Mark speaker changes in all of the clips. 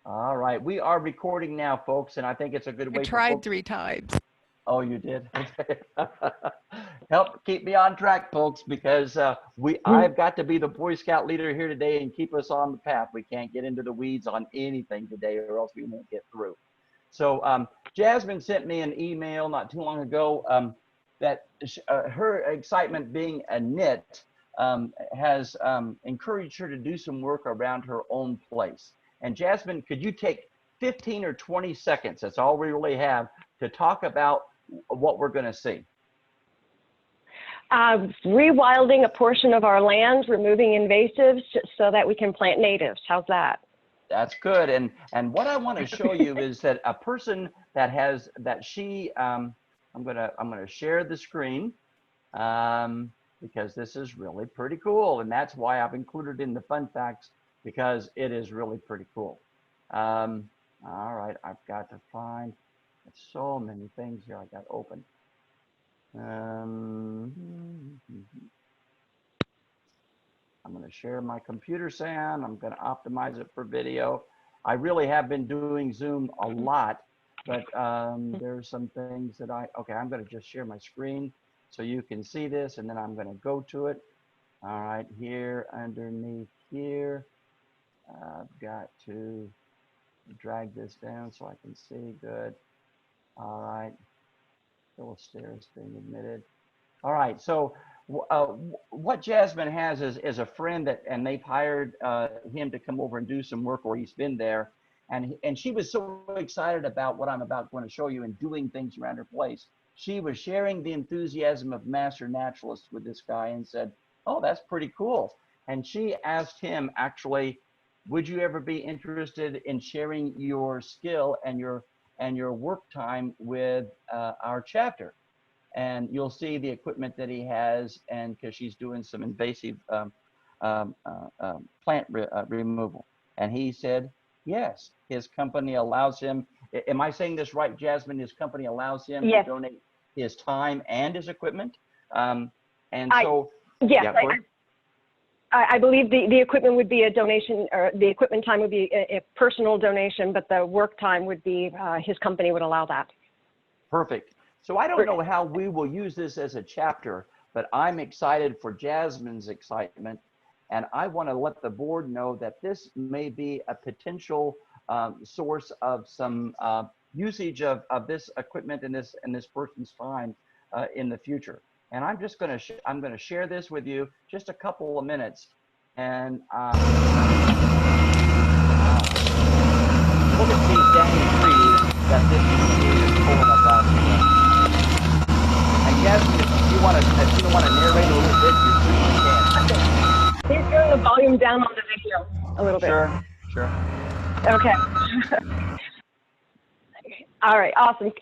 Speaker 1: All right, we are recording now, folks, and I think it's a good
Speaker 2: I
Speaker 1: way for
Speaker 2: tried
Speaker 1: folks.
Speaker 2: 3 times.
Speaker 1: Oh, you did? Okay. Help keep me on track, folks, because I've got to be the Boy Scout leader here today and keep us on the path. We can't get into the weeds on anything today, or else we won't get through. So Jasmine sent me an email not too long ago that her excitement being a knit has encouraged her to do some work around her own place. And Jasmine, could you take 15 or 20 seconds, that's all we really have, to talk about what we're going to see?
Speaker 3: Rewilding a portion of our land, removing invasives so that we can plant natives. How's that?
Speaker 1: That's good. And what I want to show you is that a person that has I'm gonna share the screen because this is really pretty cool, and that's why I've included in the fun facts, because it is really pretty cool. All right, I've got to find so many things here I got open. I'm going to share my computer sound. I'm going to optimize it for video. I really have been doing Zoom a lot, but there's some things that okay, I'm going to just share my screen so you can see this, and then I'm going to go to it. All right, here underneath here, I've got to drag this down so I can see good. All right, Philister is being admitted. All right, so what Jasmine has is a friend and they've hired him to come over and do some work, or he's been there, and she was so excited about what I'm going to show you and doing things around her place. She was sharing the enthusiasm of master naturalists with this guy and said, "Oh, that's pretty cool." And she asked him, actually, would you ever be interested in sharing your skill and your work time with our chapter? And you'll see the equipment that he has, and because she's doing some invasive plant removal. And he said, yes, his company allows him. Am I saying this right, Jasmine? His company allows him
Speaker 3: Yes.
Speaker 1: to donate his time and his equipment.
Speaker 3: Yes, I believe the equipment would be a donation, or the equipment time would be a personal donation, but the work time would be, his company would allow that.
Speaker 1: Perfect. So I don't know how we will use this as a chapter, but I'm excited for Jasmine's excitement. And I want to let the board know that this may be a potential source of some usage of this equipment and this person's time in the future. And I'm just going to share this with you just a couple of minutes. And look at these dang trees that this machine is pulling up out here. And Jasmine, if you want to narrate a little bit, you certainly can.
Speaker 3: Please turn the volume down on the video a little bit.
Speaker 1: Sure.
Speaker 3: Okay. All right, awesome.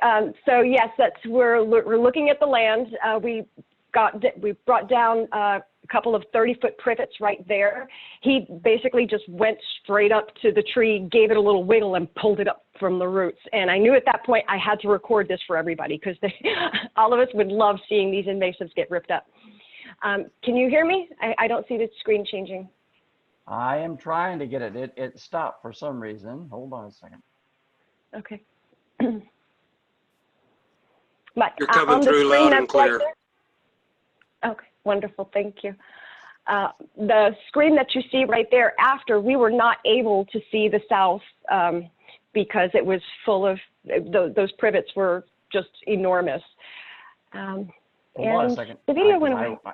Speaker 3: So yes, we're looking at the land. We brought down a couple of 30-foot privets right there. He basically just went straight up to the tree, gave it a little wiggle, and pulled it up from the roots. And I knew at that point I had to record this for everybody, because all of us would love seeing these invasives get ripped up. Can you hear me? I don't see the screen changing.
Speaker 1: I am trying to get it. It stopped for some reason. Hold on a second.
Speaker 3: Okay. But,
Speaker 4: you're coming through loud and clear.
Speaker 3: Right, okay, wonderful. Thank you. The screen that you see right there after, we were not able to see the south because it was full of, those privets were just enormous.
Speaker 1: Hold on a second.
Speaker 3: The video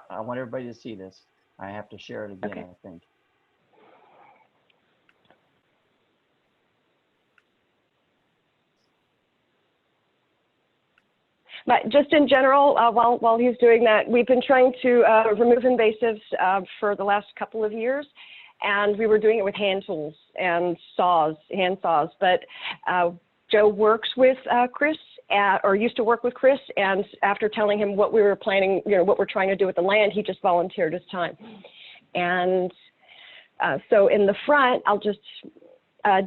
Speaker 1: I want everybody to see this. I have to share it again, okay. I think.
Speaker 3: But just in general, while he's doing that, we've been trying to remove invasives for the last couple of years, and we were doing it with hand tools and hand saws. But Joe works with Chris, or used to work with Chris, and after telling him what we were planning, what we're trying to do with the land, he just volunteered his time. And so in the front, I'll just,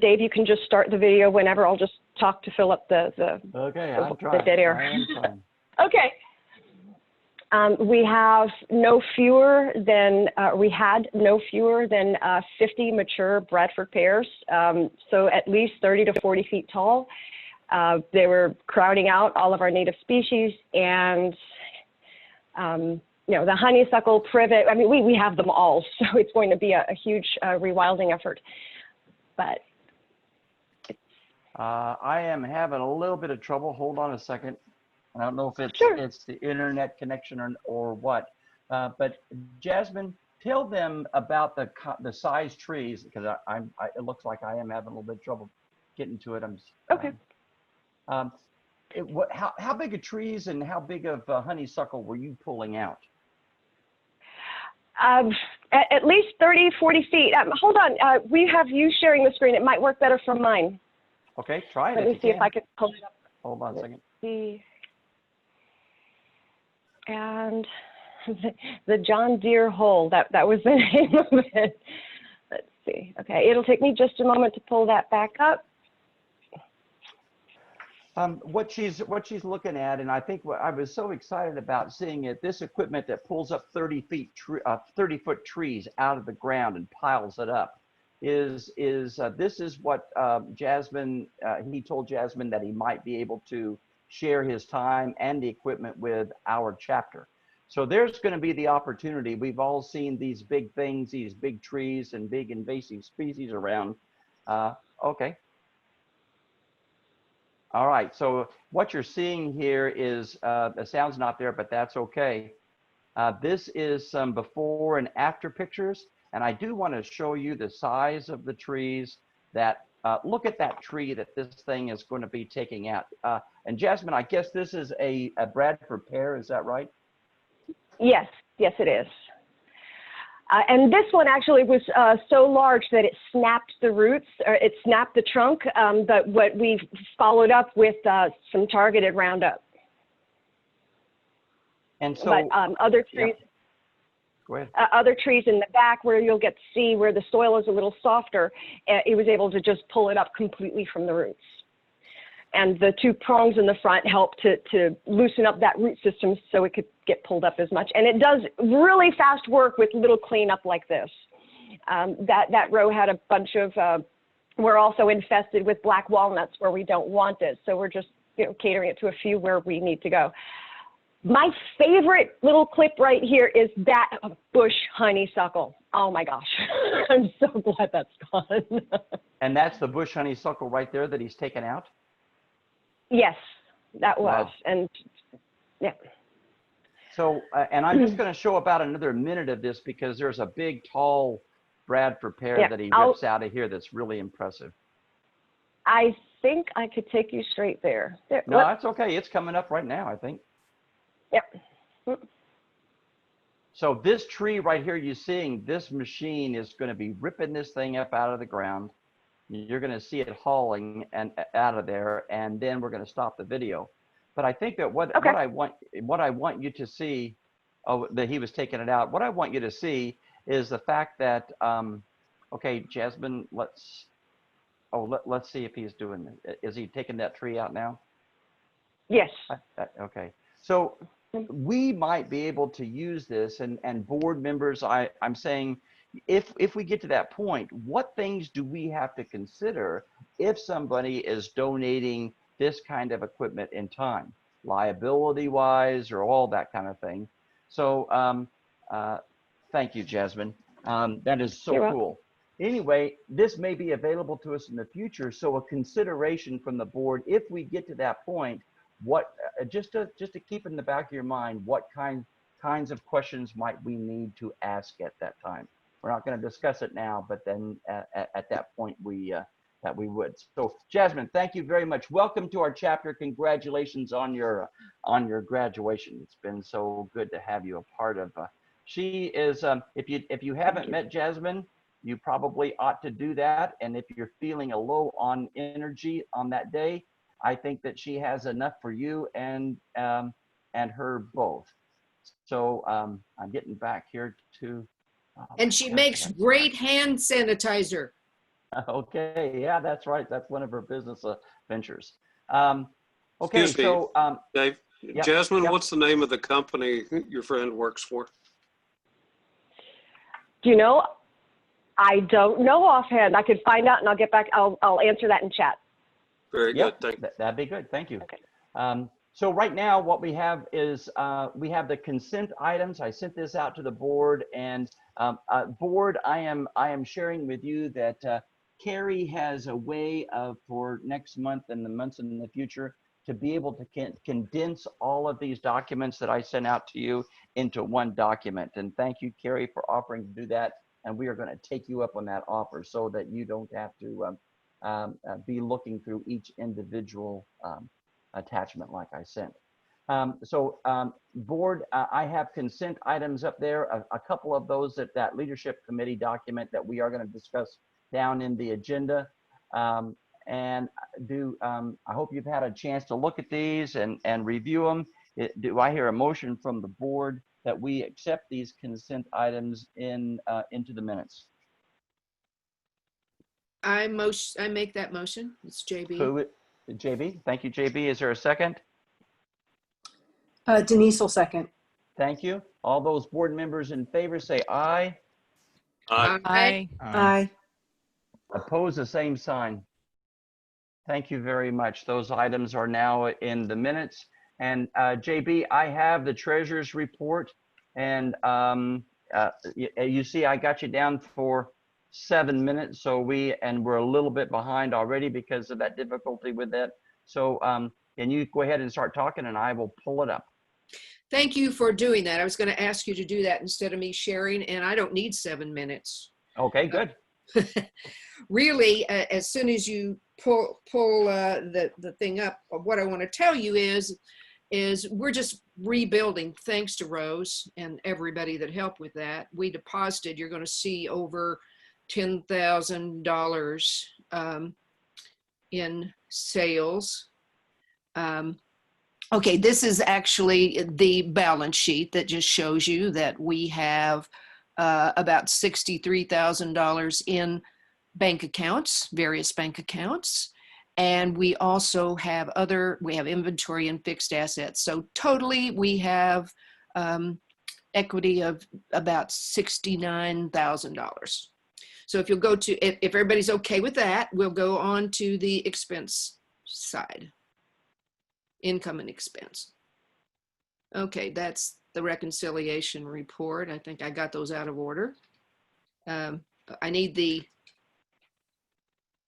Speaker 3: Dave, you can just start the video whenever. I'll just talk to fill up the
Speaker 1: okay, I'm trying.
Speaker 3: dead air.
Speaker 1: I am trying.
Speaker 3: Okay. We have no fewer than, we had no fewer than 50 mature Bradford pears, so at least 30 to 40 feet tall. They were crowding out all of our native species, and you know, the honeysuckle, privet, I mean, we have them all, so it's going to be a huge rewilding effort. But
Speaker 1: I am having a little bit of trouble. Hold on a second. I don't know if it's
Speaker 3: Sure.
Speaker 1: it's the internet connection or what. But Jasmine, tell them about the size trees, because it looks like I am having a little bit of trouble getting to it.
Speaker 3: Okay.
Speaker 1: How big of trees and how big of honeysuckle were you pulling out?
Speaker 3: At least 30, 40 feet. Hold on. We have you sharing the screen. It might work better from mine.
Speaker 1: Okay, try it.
Speaker 3: Let me see if I can pull it up.
Speaker 1: Hold on a second.
Speaker 3: See. And the John Deere hole, that was the name of it. Let's see. Okay, it'll take me just a moment to pull that back up.
Speaker 1: What she's looking at, and I think what I was so excited about seeing it, this equipment that pulls up 30-foot trees out of the ground and piles it up, this is what Jasmine, he told Jasmine that he might be able to share his time and the equipment with our chapter. So there's going to be the opportunity. We've all seen these big things, these big trees and big invasive species around. Okay. All right, so what you're seeing here is, the sound's not there, but that's okay. This is some before and after pictures, and I do want to show you the size of the trees that, look at that tree that this thing is going to be taking out. And Jasmine, I guess this is a Bradford pear, is that right?
Speaker 3: Yes, yes it is. And this one actually was so large that it snapped the roots, or it snapped the trunk, but what we followed up with some targeted Roundup.
Speaker 1: And so,
Speaker 3: but other trees,
Speaker 1: yeah. Go ahead.
Speaker 3: Other trees in the back where you'll get to see where the soil is a little softer, it was able to just pull it up completely from the roots. And the two prongs in the front help to loosen up that root system so it could get pulled up as much. And it does really fast work with little cleanup like this. That row had a bunch of, we're also infested with black walnuts where we don't want it. So we're just, you know, catering it to a few where we need to go. My favorite little clip right here is that bush honeysuckle. Oh my gosh, I'm so glad that's gone.
Speaker 1: And that's the bush honeysuckle right there that he's taken out?
Speaker 3: Yes, that was.
Speaker 1: Wow.
Speaker 3: And yeah.
Speaker 1: So, and I'm just going to show about another minute of this because there's a big, tall Bradford pear that he rips out of here that's really impressive.
Speaker 3: I think I could take you straight there.
Speaker 1: No, that's okay. It's coming up right now, I think.
Speaker 3: Yep.
Speaker 1: So this tree right here you're seeing, this machine is going to be ripping this thing up out of the ground. You're going to see it hauling and out of there, and then we're going to stop the video. But I think that what I want you to see, that he was taking it out. What I want you to see is the fact that, okay, Jasmine, let's see if he's doing it. Is he taking that tree out now?
Speaker 3: Yes.
Speaker 1: Okay. So we might be able to use this, and board members, I'm saying, if we get to that point, what things do we have to consider if somebody is donating this kind of equipment in time, liability wise or all that kind of thing? So thank you, Jasmine. That is so cool. Anyway, this may be available to us in the future. So a consideration from the board, if we get to that point, what just to keep in the back of your mind, what kinds of questions might we need to ask at that time? We're not going to discuss it now, but then at that point that we would. So Jasmine, thank you very much. Welcome to our chapter. Congratulations on your graduation. It's been so good to have you a part of. She is. If you haven't met Jasmine, you probably ought to do that. And if you're feeling a low on energy on that day, I think that she has enough for you and her both. So I'm getting back here to.
Speaker 2: And she makes great hand sanitizer.
Speaker 1: Okay, yeah, that's right. That's one of her business ventures. Okay, so
Speaker 4: Dave,
Speaker 1: Yep,
Speaker 4: Jasmine,
Speaker 1: yep.
Speaker 4: what's the name of the company your friend works for?
Speaker 3: Do you know? I don't know offhand. I could find out and I'll get back. I'll answer that in chat.
Speaker 4: Very
Speaker 1: Yep,
Speaker 4: good. Thank you.
Speaker 1: that'd be good. Thank you.
Speaker 3: Okay.
Speaker 1: So right now, what we have is we have the consent items. I sent this out to the board, and board, I am sharing with you that Carrie has a way of for next month and the months in the future to be able to condense all of these documents that I sent out to you into one document. And thank you, Carrie, for offering to do that. And we are going to take you up on that offer so that you don't have to be looking through each individual attachment like I sent. Board, I have consent items up there, a couple of those that leadership committee document that we are going to discuss down in the agenda. I hope you've had a chance to look at these and review them. Do I hear a motion from the board that we accept these consent items into the minutes?
Speaker 2: I make that motion. It's JB.
Speaker 1: Who? JB. Thank you, JB. Is there a second?
Speaker 5: Denise will second.
Speaker 1: Thank you. All those board members in favor say aye.
Speaker 2: Aye.
Speaker 5: Aye.
Speaker 1: Oppose, the same sign. Thank you very much. Those items are now in the minutes. And JB, I have the treasurer's report, and you see I got you down for 7 minutes, so we're a little bit behind already because of that difficulty with that. So can you go ahead and start talking, and I will pull it up.
Speaker 2: Thank you for doing that. I was going to ask you to do that instead of me sharing, and I don't need 7 minutes.
Speaker 1: Okay, good.
Speaker 2: Really, as soon as you pull the thing up, what I want to tell you is we're just rebuilding, thanks to Rose and everybody that helped with that. We deposited, you're going to see over $10,000 in sales. Okay, this is actually the balance sheet that just shows you that we have about $63,000 in bank accounts, various bank accounts. And we also have inventory and fixed assets. So totally we have equity of about $69,000. So if you'll go to, if everybody's okay with that, we'll go on to the expense side, income and expense. Okay, that's the reconciliation report. I think I got those out of order. I need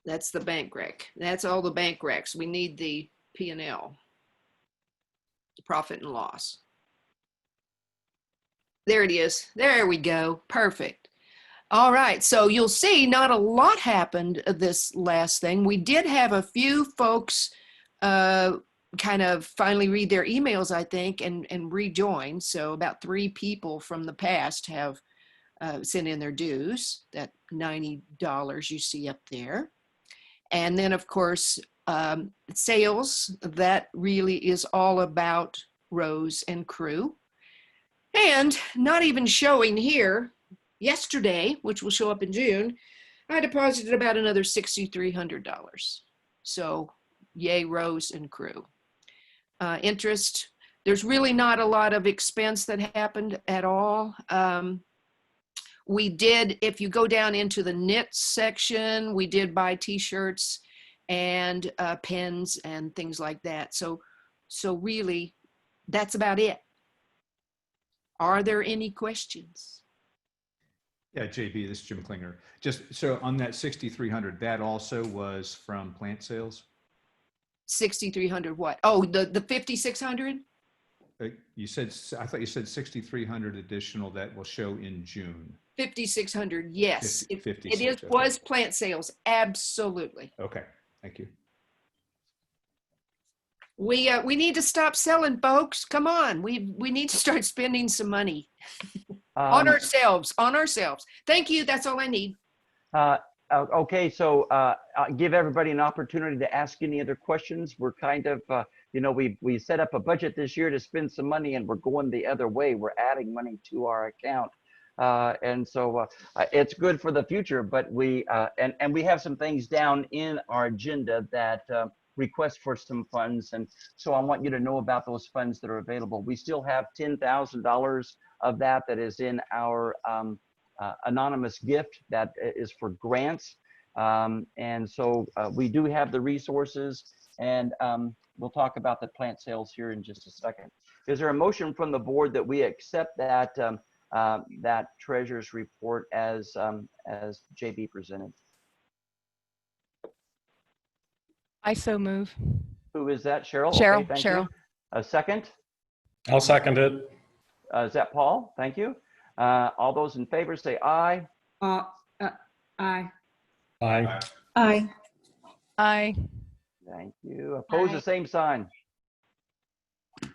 Speaker 2: that's the bank rec. That's all the bank recs. We need the P&L, the profit and loss. There it is. There we go. Perfect. All right. So you'll see not a lot happened this last thing. We did have a few folks kind of finally read their emails, I think, and rejoin. So about 3 people from the past have sent in their dues, that $90 you see up there. And then, of course, sales, that really is all about Rose and crew. And not even showing here, yesterday, which will show up in June, I deposited about another $6,300. So yay, Rose and crew. Interest, there's really not a lot of expense that happened at all. We did, if you go down into the knit section, we did buy t-shirts and pens and things like that. So really, that's about it. Are there any questions?
Speaker 6: Yeah, JB, this is Jim Klinger. Just so on that 6,300, that also was from plant sales?
Speaker 2: 6,300 what? Oh, the 5,600?
Speaker 6: You said, I thought you said 6,300 additional that will show in June.
Speaker 2: 5,600, yes.
Speaker 6: 56,
Speaker 2: it is,
Speaker 6: okay.
Speaker 2: was plant sales, absolutely.
Speaker 6: Okay, thank you.
Speaker 2: We need to stop selling, folks. Come on, we need to start spending some money on ourselves. Thank you. That's all I need.
Speaker 1: Okay, so give everybody an opportunity to ask any other questions. We're kind of, we set up a budget this year to spend some money, and we're going the other way. We're adding money to our account. And so it's good for the future, but we have some things down in our agenda that request for some funds. And so I want you to know about those funds that are available. We still have $10,000 of that is in our anonymous gift that is for grants. And so we do have the resources, and we'll talk about the plant sales here in just a second. Is there a motion from the board that we accept that that treasurer's report as JB presented?
Speaker 5: I so move.
Speaker 1: Who is that? Cheryl?
Speaker 5: Cheryl,
Speaker 1: Okay, thank
Speaker 5: Cheryl.
Speaker 1: you. A second?
Speaker 7: I'll second it.
Speaker 1: Is that Paul? Thank you. All those in favor say aye.
Speaker 8: Aye.
Speaker 7: Aye.
Speaker 8: Aye.
Speaker 5: Aye.
Speaker 1: Thank you. Oppose
Speaker 2: Aye.
Speaker 1: the same sign.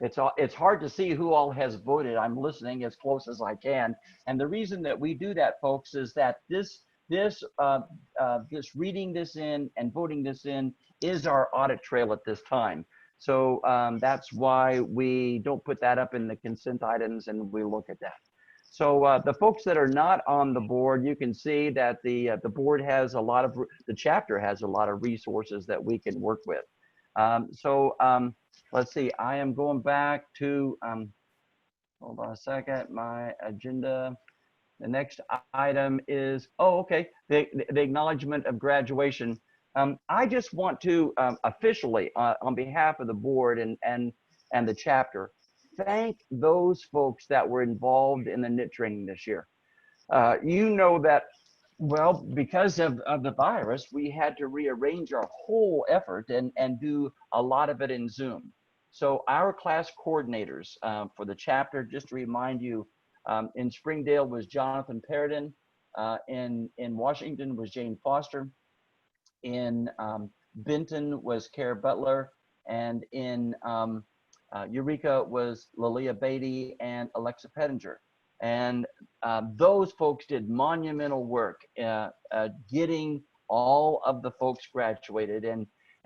Speaker 1: It's hard to see who all has voted. I'm listening as close as I can. And the reason that we do that, folks, is that this reading this in and voting this in is our audit trail at this time. So that's why we don't put that up in the consent items and we look at that. So the folks that are not on the board, you can see that the board has a lot of, the chapter has a lot of resources that we can work with. Let's see, I am going back to, hold on a second, my agenda. The next item is, oh, okay, the acknowledgement of graduation. I just want to officially, on behalf of the board and the chapter, thank those folks that were involved in the knit training this year. You know that, well, because of the virus, we had to rearrange our whole effort and do a lot of it in Zoom. So our class coordinators for the chapter, just to remind you, in Springdale was Jonathan Paradin, in Washington was Jane Foster, in Benton was Cara Butler, and in Eureka was Lilia Beatty and Alexa Pettinger. And those folks did monumental work getting all of the folks graduated,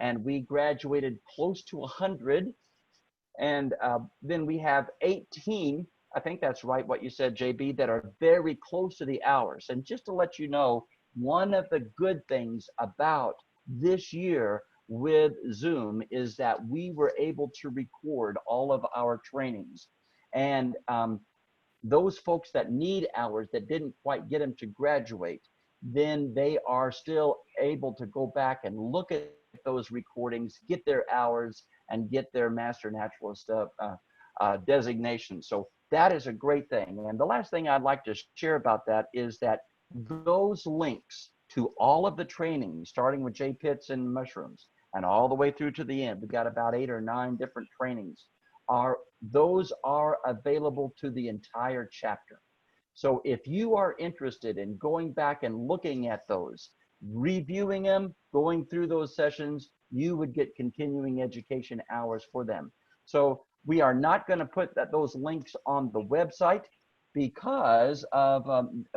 Speaker 1: and we graduated close to 100. And then we have 18, I think that's right what you said, JB, that are very close to the hours. And just to let you know, one of the good things about this year with Zoom is that we were able to record all of our trainings. And those folks that need hours that didn't quite get them to graduate, then they are still able to go back and look at those recordings, get their hours, and get their Master Naturalist designation. So that is a great thing. And the last thing I'd like to share about that is that those links to all of the training, starting with J pits and mushrooms and all the way through to the end, we've got about 8 or 9 different trainings, those are available to the entire chapter. So if you are interested in going back and looking at those, reviewing them, going through those sessions, you would get continuing education hours for them. So we are not going to put those links on the website because of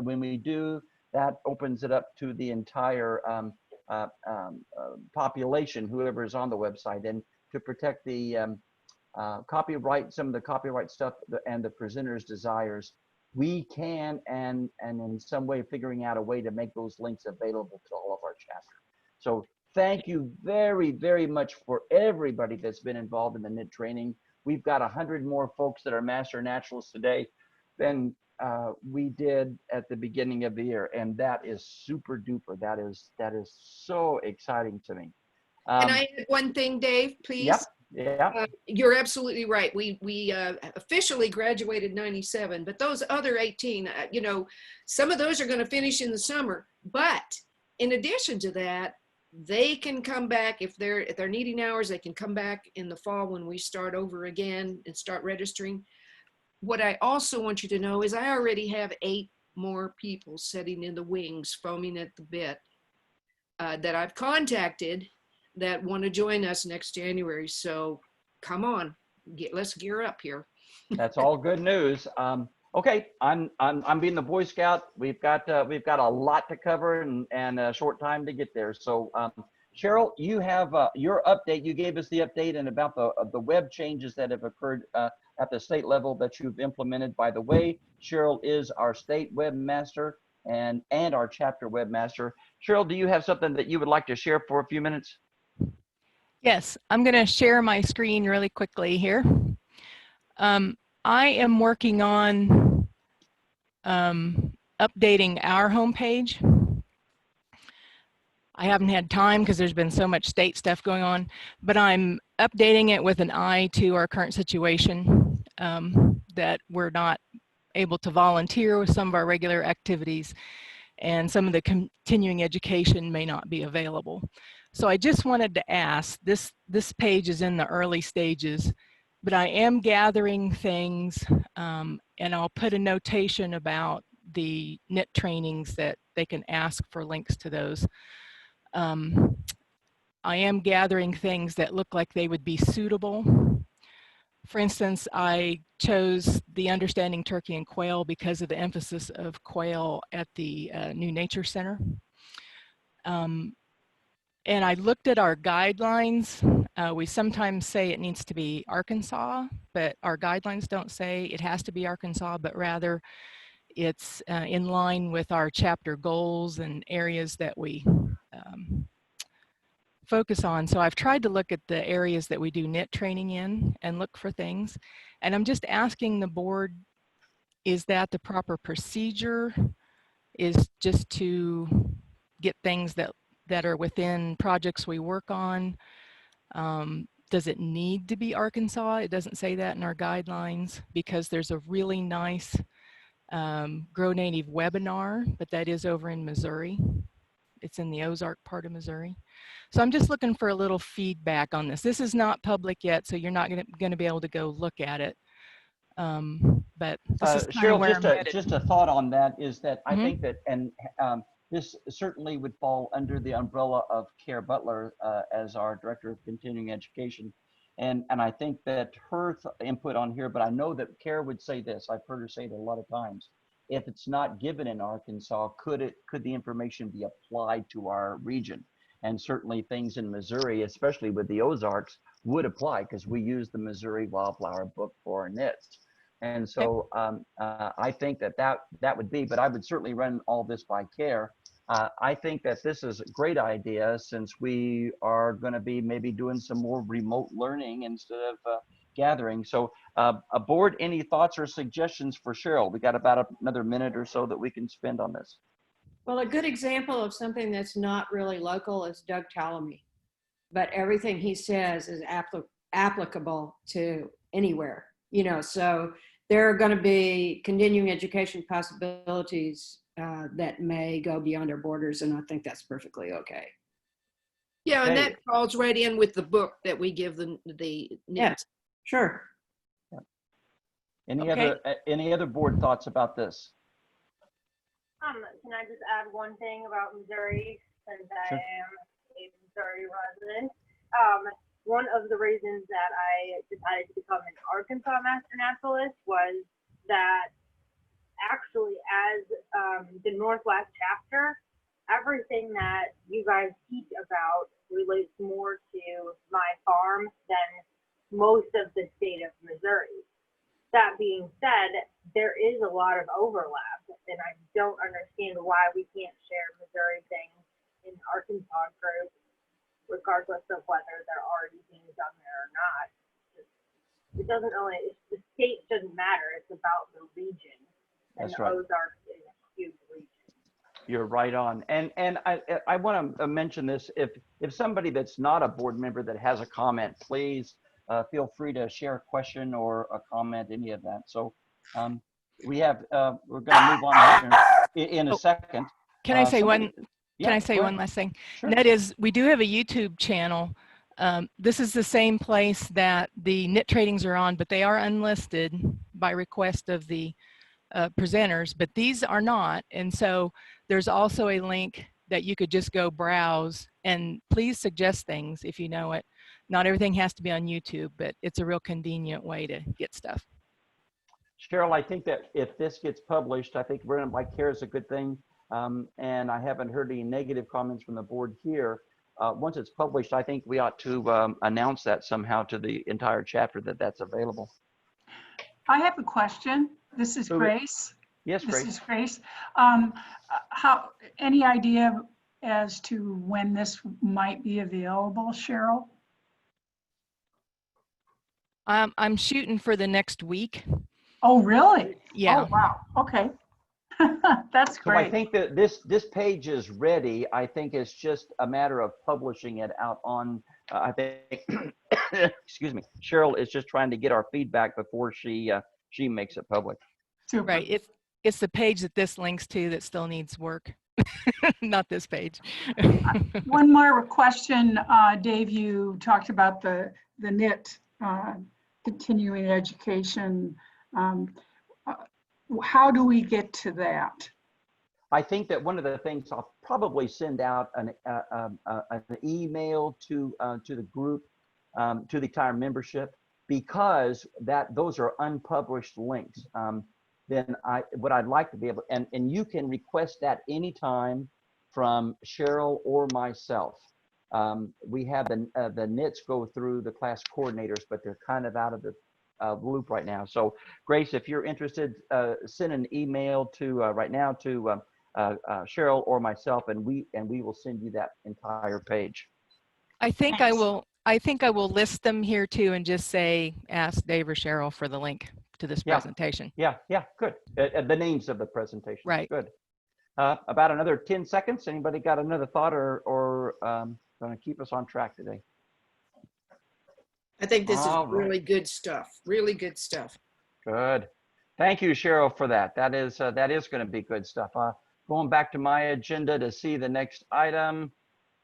Speaker 1: when we do, that opens it up to the entire population, whoever is on the website, and to protect the copyright, some of the copyright stuff and the presenter's desires, we can and in some way figuring out a way to make those links available to all of our chapter. So thank you very, very much for everybody that's been involved in the knit training. We've got 100 more folks that are Master Naturalists today than we did at the beginning of the year, and that is super duper. That is so exciting to me.
Speaker 2: Can I add one thing, Dave, please?
Speaker 1: Yep. Yeah.
Speaker 2: You're absolutely right. We officially graduated 97, but those other 18, you know, some of those are going to finish in the summer. But in addition to that, they can come back if they're needing hours. They can come back in the fall when we start over again and start registering. What I also want you to know is I already have 8 more people sitting in the wings, foaming at the bit, that I've contacted that want to join us next January. So come on, let's gear up here.
Speaker 1: That's all good news. Okay, I'm being the Boy Scout. We've got a lot to cover and a short time to get there. So Cheryl, you have your update. You gave us the update and about the web changes that have occurred at the state level that you've implemented. By the way, Cheryl is our state webmaster and our chapter webmaster. Cheryl, do you have something that you would like to share for a few minutes?
Speaker 5: Yes, I'm going to share my screen really quickly here. I am working on updating our homepage. I haven't had time because there's been so much state stuff going on, but I'm updating it with an eye to our current situation, that we're not able to volunteer with some of our regular activities, and some of the continuing education may not be available. So I just wanted to ask, this page is in the early stages, but I am gathering things, and I'll put a notation about the knit trainings that they can ask for links to those. I am gathering things that look like they would be suitable. For instance, I chose the Understanding Turkey and Quail because of the emphasis of quail at the New Nature Center. And I looked at our guidelines. We sometimes say it needs to be Arkansas, but our guidelines don't say it has to be Arkansas, but rather it's in line with our chapter goals and areas that we focus on. So I've tried to look at the areas that we do knit training in and look for things. And I'm just asking the board, is that the proper procedure? Is just to get things that are within projects we work on? Does it need to be Arkansas? It doesn't say that in our guidelines, because there's a really nice Grow Native webinar, but that is over in Missouri. It's in the Ozark part of Missouri. So I'm just looking for a little feedback on this. This is not public yet, so you're not going to be able to go look at it. But this is kind of
Speaker 1: Cheryl,
Speaker 5: where I'm headed.
Speaker 1: just a thought on that is that I
Speaker 5: Mhm.
Speaker 1: think that, and this certainly would fall under the umbrella of Care Butler as our Director of Continuing Education. And I think that her input on here, but I know that Care would say this, I've heard her say it a lot of times, if it's not given in Arkansas, could the information be applied to our region? And certainly things in Missouri, especially with the Ozarks, would apply because we use the Missouri Wildflower Book for our knits. And so I think that would be, but I would certainly run all this by Care. I think that this is a great idea, since we are going to be maybe doing some more remote learning instead of gathering. So board, any thoughts or suggestions for Cheryl? We got about another minute or so that we can spend on this.
Speaker 9: Well, a good example of something that's not really local is Doug Tallamy, but everything he says is applicable to anywhere, you know, so there are going to be continuing education possibilities that may go beyond our borders, and I think that's perfectly okay.
Speaker 2: Yeah, and
Speaker 1: Hey.
Speaker 2: that falls right in with the book that we give the
Speaker 9: Yeah, sure.
Speaker 1: Any other board thoughts about this?
Speaker 10: Can I just add one thing about Missouri, since
Speaker 1: Sure.
Speaker 10: I am a Missouri resident? One of the reasons that I decided to become an Arkansas Master Naturalist was that actually, as the Northwest chapter, everything that you guys teach about relates more to my farm than most of the state of Missouri. That being said, there is a lot of overlap, and I don't understand why we can't share Missouri things in Arkansas groups, regardless of whether they're already being done there or not. It doesn't really, the state shouldn't matter, it's about the region. And
Speaker 1: That's right.
Speaker 10: Ozarks is a huge region.
Speaker 1: You're right on. And I want to mention this, if somebody that's not a board member that has a comment, please feel free to share a question or a comment, any of that. So we have, we're going to move on here in a second.
Speaker 5: Can I say
Speaker 1: somebody-
Speaker 5: one?
Speaker 1: Yeah,
Speaker 5: Can I say
Speaker 1: go
Speaker 5: one
Speaker 1: ahead.
Speaker 5: last thing?
Speaker 1: Sure.
Speaker 5: And that is, we do have a YouTube channel. This is the same place that the knit tradings are on, but they are unlisted by request of the presenters, but these are not. And so there's also a link that you could just go browse, and please suggest things if you know it. Not everything has to be on YouTube, but it's a real convenient way to get stuff.
Speaker 1: Cheryl, I think that if this gets published, I think running by Care is a good thing. And I haven't heard any negative comments from the board here. Once it's published, I think we ought to announce that somehow to the entire chapter that that's available.
Speaker 8: I have a question. This is
Speaker 1: Who-
Speaker 8: Grace.
Speaker 1: Yes,
Speaker 8: This
Speaker 1: Grace.
Speaker 8: is Grace. Any idea as to when this might be available, Cheryl?
Speaker 5: I'm shooting for the next week.
Speaker 8: Oh, really?
Speaker 5: Yeah.
Speaker 8: Oh, wow. Okay. That's
Speaker 1: So I
Speaker 8: great.
Speaker 1: think that this page is ready. I think it's just a matter of publishing it out on, I think, excuse me, Cheryl is just trying to get our feedback before she makes it public.
Speaker 8: Super.
Speaker 5: Right. It's the page that this links to that still needs work. Not this page.
Speaker 8: One more question, Dave, you talked about the NIT, continuing education. How do we get to that?
Speaker 1: I think that one of the things I'll probably send out an email to the group, to the entire membership, because those are unpublished links. Then what I'd like to be able, and you can request that anytime from Cheryl or myself. We have the NITs go through the class coordinators, but they're kind of out of the loop right now. So Grace, if you're interested, send an email to right now to Cheryl or myself, and we will send you that entire page.
Speaker 5: I think I will list them here too and just say, ask Dave or Cheryl for the link to this presentation.
Speaker 1: Yeah, good. The names of the presentation.
Speaker 5: Right.
Speaker 1: Good. About another 10 seconds. Anybody got another thought or going to keep us on track today?
Speaker 2: I think this is
Speaker 1: All right.
Speaker 2: really good stuff. Really good stuff.
Speaker 1: Good. Thank you, Cheryl, for that. That is going to be good stuff. Going back to my agenda to see the next item.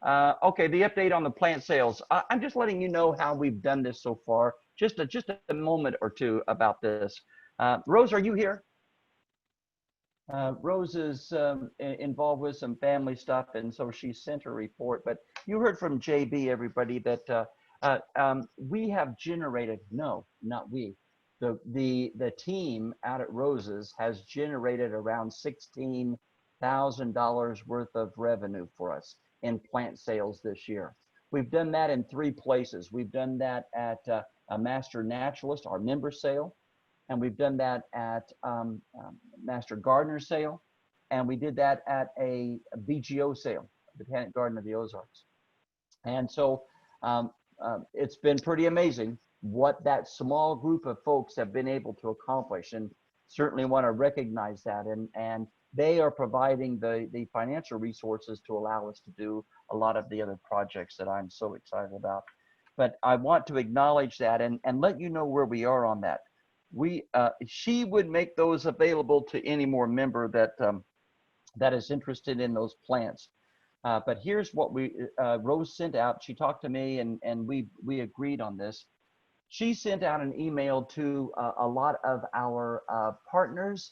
Speaker 1: Okay, the update on the plant sales. I'm just letting you know how we've done this so far. Just a moment or two about this. Rose, are you here? Rose is involved with some family stuff, and so she sent her report. But you heard from JB, everybody, that we have generated, no, not we, the team out at Rose's has generated around $16,000 worth of revenue for us in plant sales this year. We've done that in 3 places. We've done that at a Master Naturalist, our member sale, and we've done that at Master Gardener sale, and we did that at a BGO sale, Botanic Garden of the Ozarks. And so it's been pretty amazing what that small group of folks have been able to accomplish, and certainly want to recognize that. And they are providing the financial resources to allow us to do a lot of the other projects that I'm so excited about. But I want to acknowledge that and let you know where we are on that. She would make those available to any more member that is interested in those plants. But here's what Rose sent out. She talked to me and we agreed on this. She sent out an email to a lot of our partners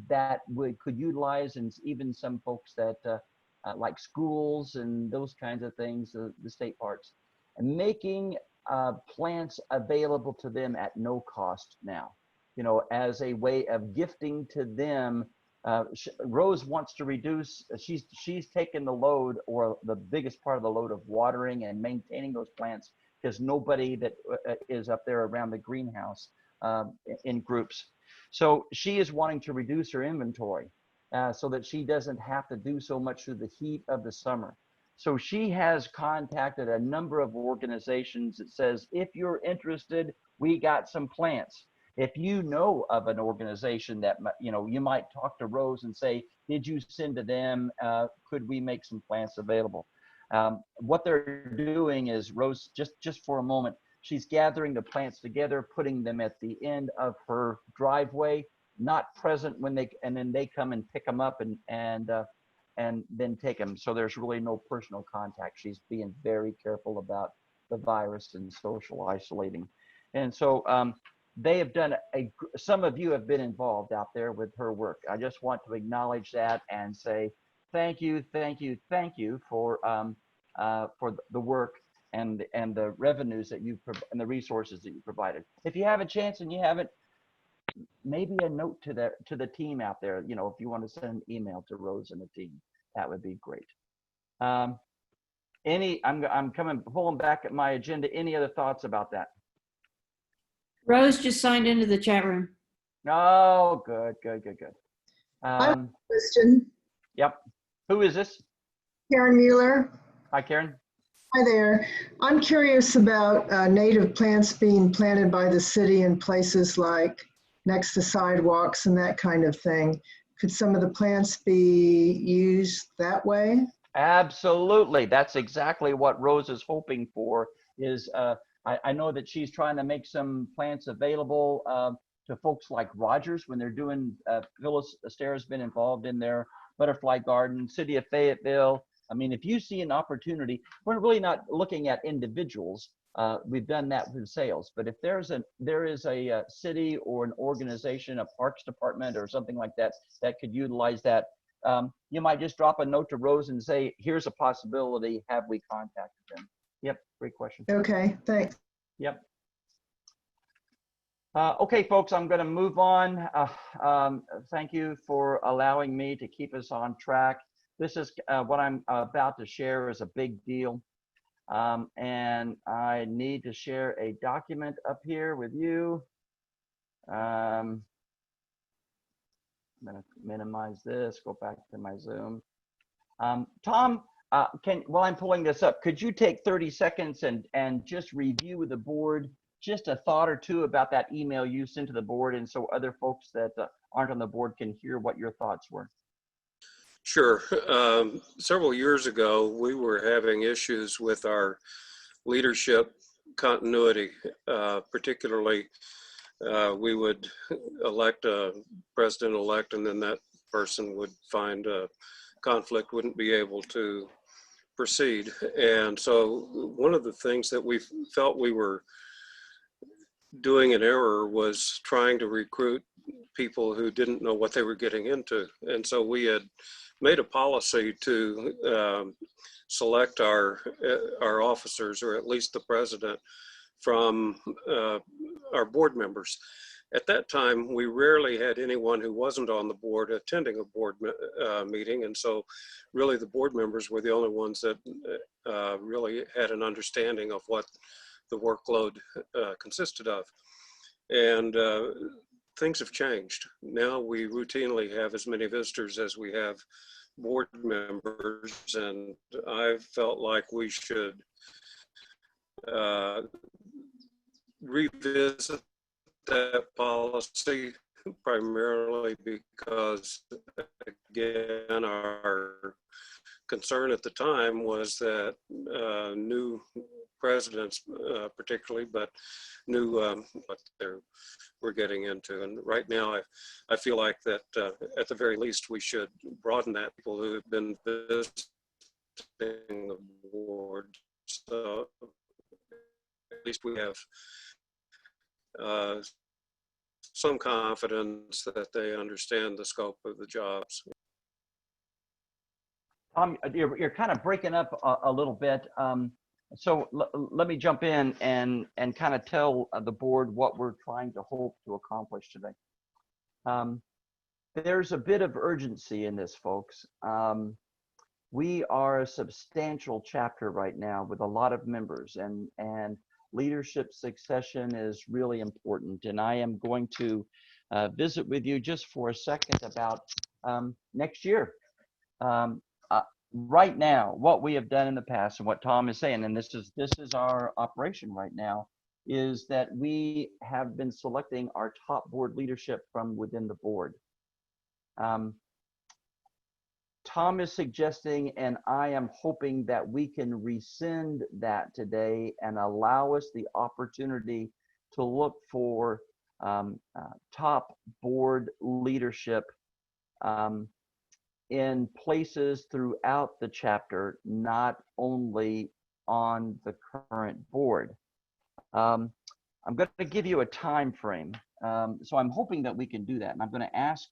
Speaker 1: that we could utilize, and even some folks that like schools and those kinds of things, the state parks, and making plants available to them at no cost now, as a way of gifting to them. Rose wants to reduce, she's taken the load, or the biggest part of the load, of watering and maintaining those plants, because nobody that is up there around the greenhouse in groups. So she is wanting to reduce her inventory so that she doesn't have to do so much through the heat of the summer. So she has contacted a number of organizations that says, if you're interested, we got some plants. If you know of an organization that, you might talk to Rose and say, did you send to them? Could we make some plants available? What they're doing is, Rose, just for a moment, she's gathering the plants together, putting them at the end of her driveway, not present when and then they come and pick them up and then take them. So there's really no personal contact. She's being very careful about the virus and social isolating. And so they have done some of you have been involved out there with her work. I just want to acknowledge that and say thank you for the work and the revenues that and the resources that you provided. If you have a chance and you haven't, maybe a note to the team out there. If you want to send an email to Rose and the team, that would be great. I'm pulling back at my agenda. Any other thoughts about that?
Speaker 9: Rose just signed into the chat room.
Speaker 1: Oh, good.
Speaker 11: I have a question.
Speaker 1: Yep. Who is this?
Speaker 11: Karen Mueller.
Speaker 1: Hi, Karen.
Speaker 11: Hi there. I'm curious about native plants being planted by the city in places like next to sidewalks and that kind of thing. Could some of the plants be used that way?
Speaker 1: Absolutely. That's exactly what Rose is hoping for is, I know that she's trying to make some plants available to folks like Rogers when they're doing, Phyllis Astaire has been involved in their butterfly garden, City of Fayetteville. I mean, if you see an opportunity, we're really not looking at individuals. We've done that with sales, but if there is a city or an organization, a parks department or something like that, that could utilize that, you might just drop a note to Rose and say, here's a possibility, have we contacted them? Yep, great question.
Speaker 11: Okay, thanks.
Speaker 1: Yep. Okay, folks, I'm going to move on. Thank you for allowing me to keep us on track. This is what I'm about to share is a big deal. And I need to share a document up here with you. I'm going to minimize this, go back to my Zoom. Tom, while I'm pulling this up, could you take 30 seconds and just review with the board just a thought or two about that email you sent to the board, and so other folks that aren't on the board can hear what your thoughts were?
Speaker 4: Sure. Several years ago, we were having issues with our leadership continuity, particularly we would elect a president-elect, and then that person would find a conflict, wouldn't be able to proceed. And so one of the things that we felt we were doing an error was trying to recruit people who didn't know what they were getting into. And so we had made a policy to select our officers, or at least the president, from our board members. At that time, we rarely had anyone who wasn't on the board attending a board meeting. And so really the board members were the only ones that really had an understanding of what the workload consisted of. And things have changed. Now we routinely have as many visitors as we have board members, and I felt like we should revisit that policy, primarily because, again, our concern at the time was that new presidents, particularly, but knew what they were getting into. And right now, I feel like that at the very least, we should broaden that. People who have been visiting the board, so at least we have some confidence that they understand the scope of the jobs.
Speaker 1: You're kind of breaking up a little bit. So let me jump in and kind of tell the board what we're trying to hope to accomplish today. There's a bit of urgency in this, folks. We are a substantial chapter right now with a lot of members, and leadership succession is really important. And I am going to visit with you just for a second about next year. Right now, what we have done in the past and what Tom is saying, and this is our operation right now, is that we have been selecting our top board leadership from within the board. Tom is suggesting, and I am hoping that we can rescind that today and allow us the opportunity to look for top board leadership in places throughout the chapter, not only on the current board. I'm going to give you a time frame. So I'm hoping that we can do that. And I'm going to ask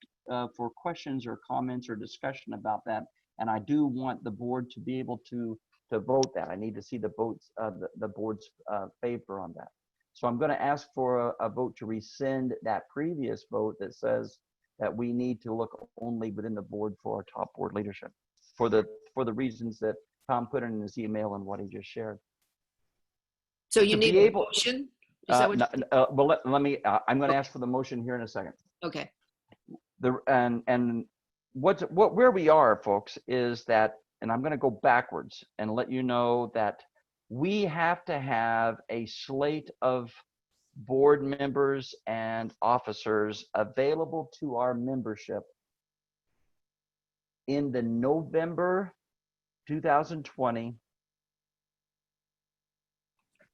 Speaker 1: for questions or comments or discussion about that. And I do want the board to be able to vote that. I need to see the votes, the board's favor on that. So I'm going to ask for a vote to rescind that previous vote that says that we need to look only within the board for our top board leadership for the reasons that Tom put in his email and what he just shared.
Speaker 2: So you need a motion? Is that what
Speaker 1: well, let me, I'm going to ask for the motion here in a second.
Speaker 2: Okay.
Speaker 1: And where we are, folks, is that, and I'm going to go backwards and let you know that we have to have a slate of board members and officers available to our membership in the November 2020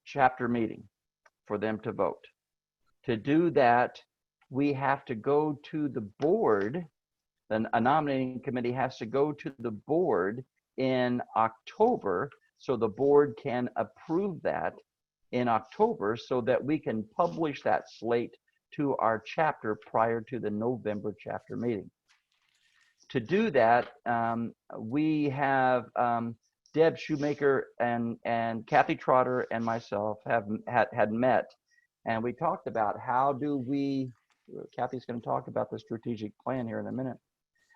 Speaker 1: chapter meeting for them to vote. To do that, we have to go to the board, then a nominating committee has to go to the board in October, so the board can approve that in October so that we can publish that slate to our chapter prior to the November chapter meeting. To do that, we have Deb Shoemaker and Kathy Trotter and myself had met, and we talked about how do we, Kathy's going to talk about the strategic plan here in a minute.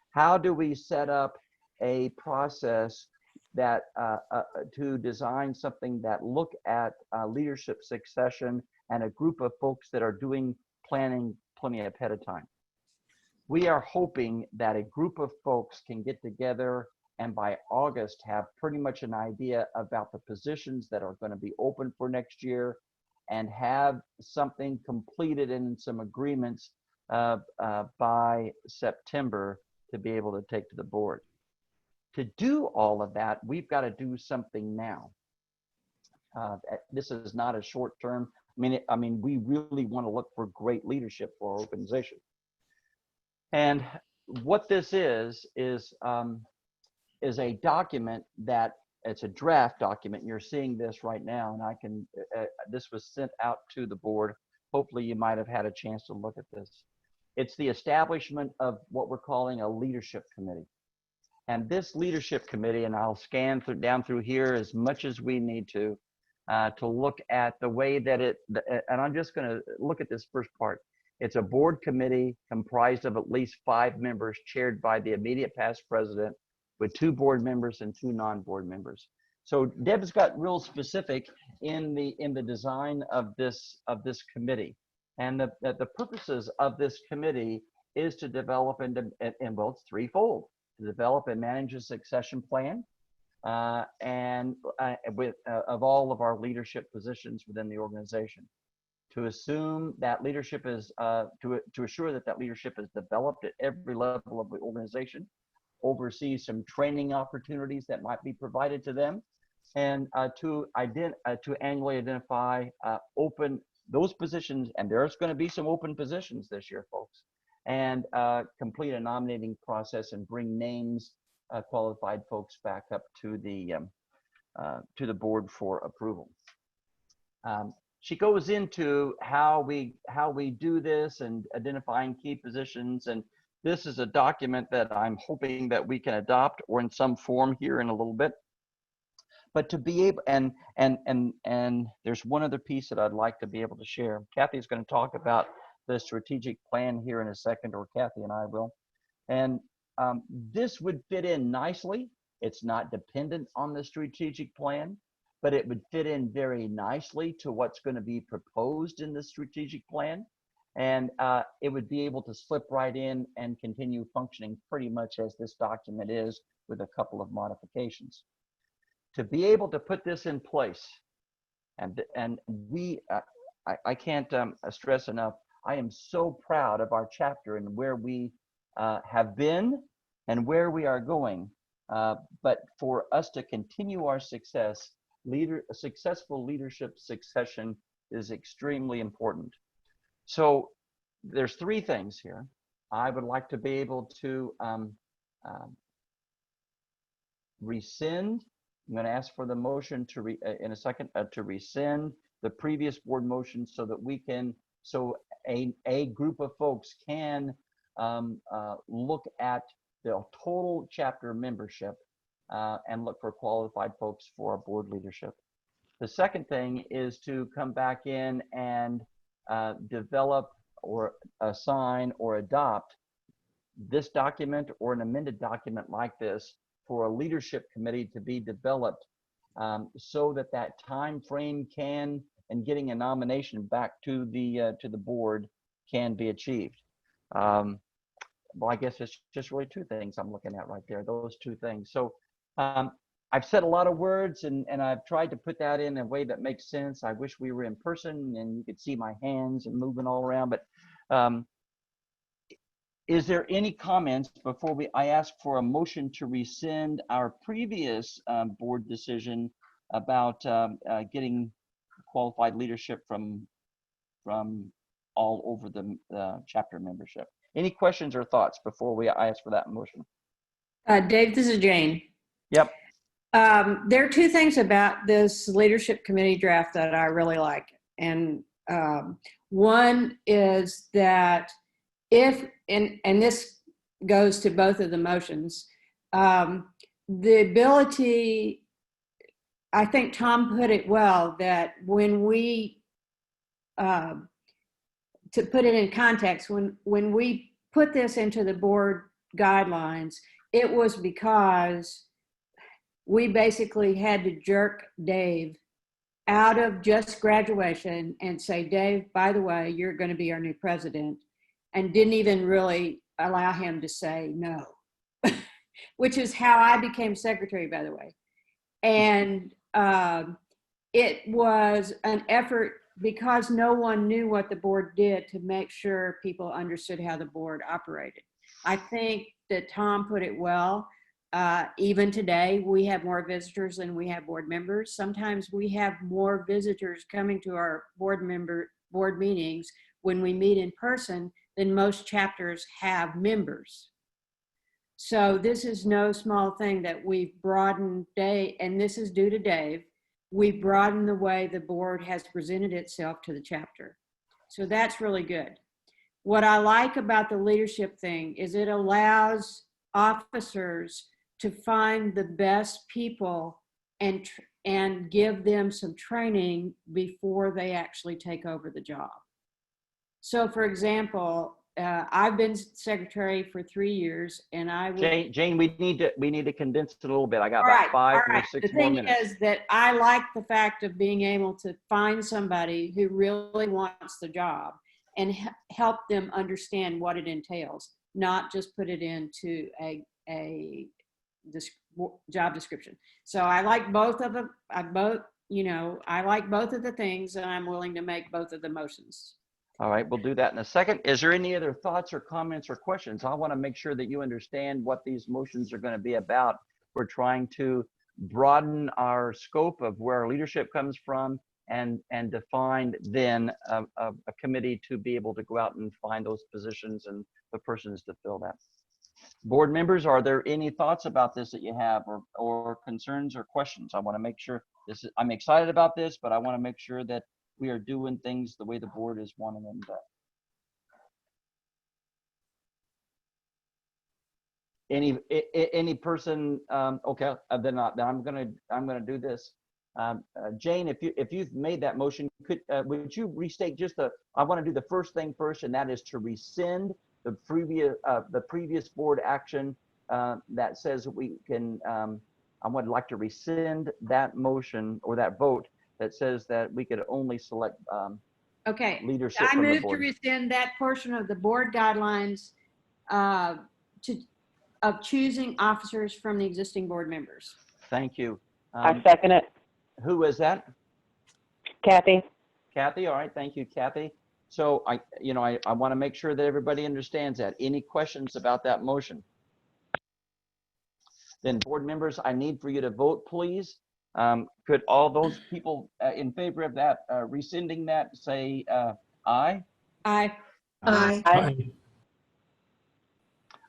Speaker 1: How do we set up a process that to design something that look at leadership succession and a group of folks that are doing planning plenty ahead of time? We are hoping that a group of folks can get together and by August have pretty much an idea about the positions that are going to be open for next year and have something completed and some agreements by September to be able to take to the board. To do all of that, we've got to do something now. This is not a short term. I mean, we really want to look for great leadership for our organization. And what this is a document that it's a draft document. You're seeing this right now, and I can. This was sent out to the board. Hopefully, you might have had a chance to look at this. It's the establishment of what we're calling a leadership committee. And this leadership committee, and I'll scan down through here as much as we need to look at the way that and I'm just going to look at this first part. It's a board committee comprised of at least 5 members, chaired by the immediate past president, with 2 board members and 2 non-board members. So Deb's got real specific in the design of this committee, and the purposes of this committee is to develop and well, it's threefold: to develop and manage a succession plan, and of all of our leadership positions within the organization, to assume that leadership is to assure that that leadership is developed at every level of the organization, oversee some training opportunities that might be provided to them, and to annually identify open those positions, and there's going to be some open positions this year, folks, and complete a nominating process and bring names, qualified folks, back up to the board for approval. She goes into how we do this and identifying key positions, and this is a document that I'm hoping that we can adopt or in some form here in a little bit. But to be able, and there's one other piece that I'd like to be able to share. Kathy's going to talk about the strategic plan here in a second, or Kathy and I will. And this would fit in nicely. It's not dependent on the strategic plan, but it would fit in very nicely to what's going to be proposed in the strategic plan. And it would be able to slip right in and continue functioning pretty much as this document is, with a couple of modifications. To be able to put this in place, and we, I can't stress enough, I am so proud of our chapter and where we have been and where we are going. But for us to continue our success, successful leadership succession is extremely important. So there's 3 things here. I would like to be able to rescind. I'm going to ask for the motion to in a second to rescind the previous board motion, so that we can, so a group of folks can look at the total chapter membership and look for qualified folks for our board leadership. The second thing is to come back in and develop or assign or adopt this document or an amended document like this for a leadership committee to be developed, so that that time frame can, and getting a nomination back to the board can be achieved. Well, I guess it's just really 2 things I'm looking at right there, those 2 things. So I've said a lot of words and I've tried to put that in a way that makes sense. I wish we were in person and you could see my hands and moving all around, but is there any comments before I ask for a motion to rescind our previous board decision about getting qualified leadership from all over the chapter membership? Any questions or thoughts before I ask for that motion?
Speaker 9: Dave, this is Jane.
Speaker 1: Yep.
Speaker 9: There are two things about this leadership committee draft that I really like. And one is that if, and this goes to both of the motions, the ability, I think Tom put it well, that when we, to put it in context, when we put this into the board guidelines, it was because we basically had to jerk Dave out of just graduation and say, Dave, by the way, you're going to be our new president, and didn't even really allow him to say no, which is how I became secretary, by the way. And it was an effort because no one knew what the board did to make sure people understood how the board operated. I think that Tom put it well. Even today, we have more visitors than we have board members. Sometimes we have more visitors coming to our board meetings when we meet in person than most chapters have members. So this is no small thing that we've broadened Dave, and this is due to Dave. We've broadened the way the board has presented itself to the chapter. So that's really good. What I like about the leadership thing is it allows officers to find the best people and give them some training before they actually take over the job. So for example, I've been secretary for 3 years, and I would,
Speaker 1: Jane, we need to condense it a little bit. I got about 5 or 6 more minutes.
Speaker 9: The thing is that I like the fact of being able to find somebody who really wants the job and help them understand what it entails, not just put it into a job description. So I like both of them. I like both of the things, and I'm willing to make both of the motions.
Speaker 1: All right, we'll do that in a second. Is there any other thoughts or comments or questions? I want to make sure that you understand what these motions are going to be about. We're trying to broaden our scope of where our leadership comes from and define then a committee to be able to go out and find those positions and the persons to fill that. Board members, are there any thoughts about this that you have or concerns or questions? I want to make sure I'm excited about this, but I want to make sure that we are doing things the way the board is wanting them done. Any person? Okay, then I'm gonna do this. Jane, if you've made that motion, would you restate just I want to do the first thing first, and that is to rescind the previous board action that says that we can. I would like to rescind that motion or that vote that says that we could only select
Speaker 9: okay.
Speaker 1: leadership
Speaker 9: I
Speaker 1: from the
Speaker 9: move to
Speaker 1: board.
Speaker 9: rescind that portion of the board guidelines of choosing officers from the existing board members.
Speaker 1: Thank you.
Speaker 12: I second it.
Speaker 1: Who is that?
Speaker 12: Kathy.
Speaker 1: Kathy. All right. Thank you, Kathy. So I want to make sure that everybody understands that. Any questions about that motion? Then board members, I need for you to vote, please. Could all those people in favor of that, rescinding that, say aye?
Speaker 9: Aye.
Speaker 7: Aye.
Speaker 12: Aye.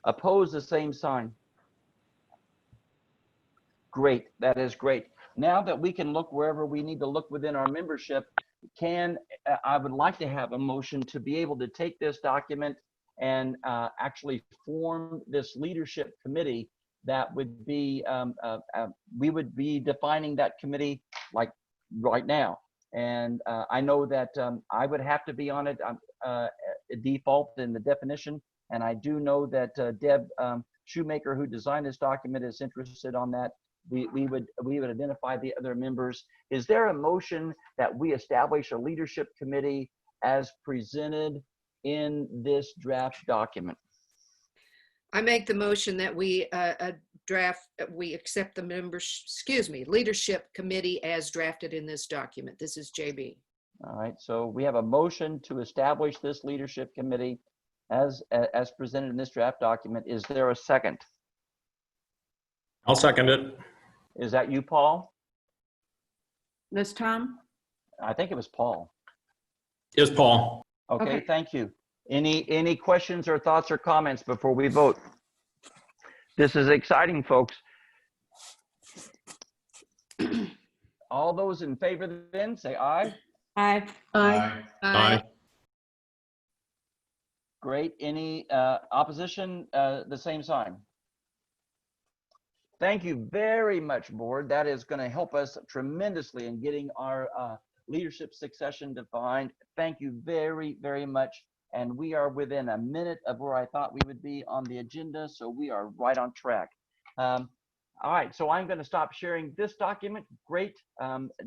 Speaker 1: Oppose, the same sign. Great, that is great. Now that we can look wherever we need to look within our membership, I would like to have a motion to be able to take this document and actually form this leadership committee that would be, we would be defining that committee like right now. And I know that I would have to be on it, default in the definition. And I do know that Deb Shoemaker, who designed this document, is interested on that. We would identify the other members. Is there a motion that we establish a leadership committee as presented in this draft document?
Speaker 2: I make the motion that we we accept the leadership committee as drafted in this document. This is JB.
Speaker 1: All right, so we have a motion to establish this leadership committee as presented in this draft document. Is there a second?
Speaker 7: I'll second it.
Speaker 1: Is that you, Paul?
Speaker 9: This Tom?
Speaker 1: I think it was Paul.
Speaker 7: Is Paul.
Speaker 1: Okay,
Speaker 9: Okay.
Speaker 1: thank you. Any questions or thoughts or comments before we vote? This is exciting, folks. All those in favor then say aye.
Speaker 9: Aye.
Speaker 7: Aye.
Speaker 1: Great. Any opposition? The same sign. Thank you very much, board. That is going to help us tremendously in getting our leadership succession defined. Thank you very, very much. And we are within a minute of where I thought we would be on the agenda, so we are right on track. All right, so I'm going to stop sharing this document. Great.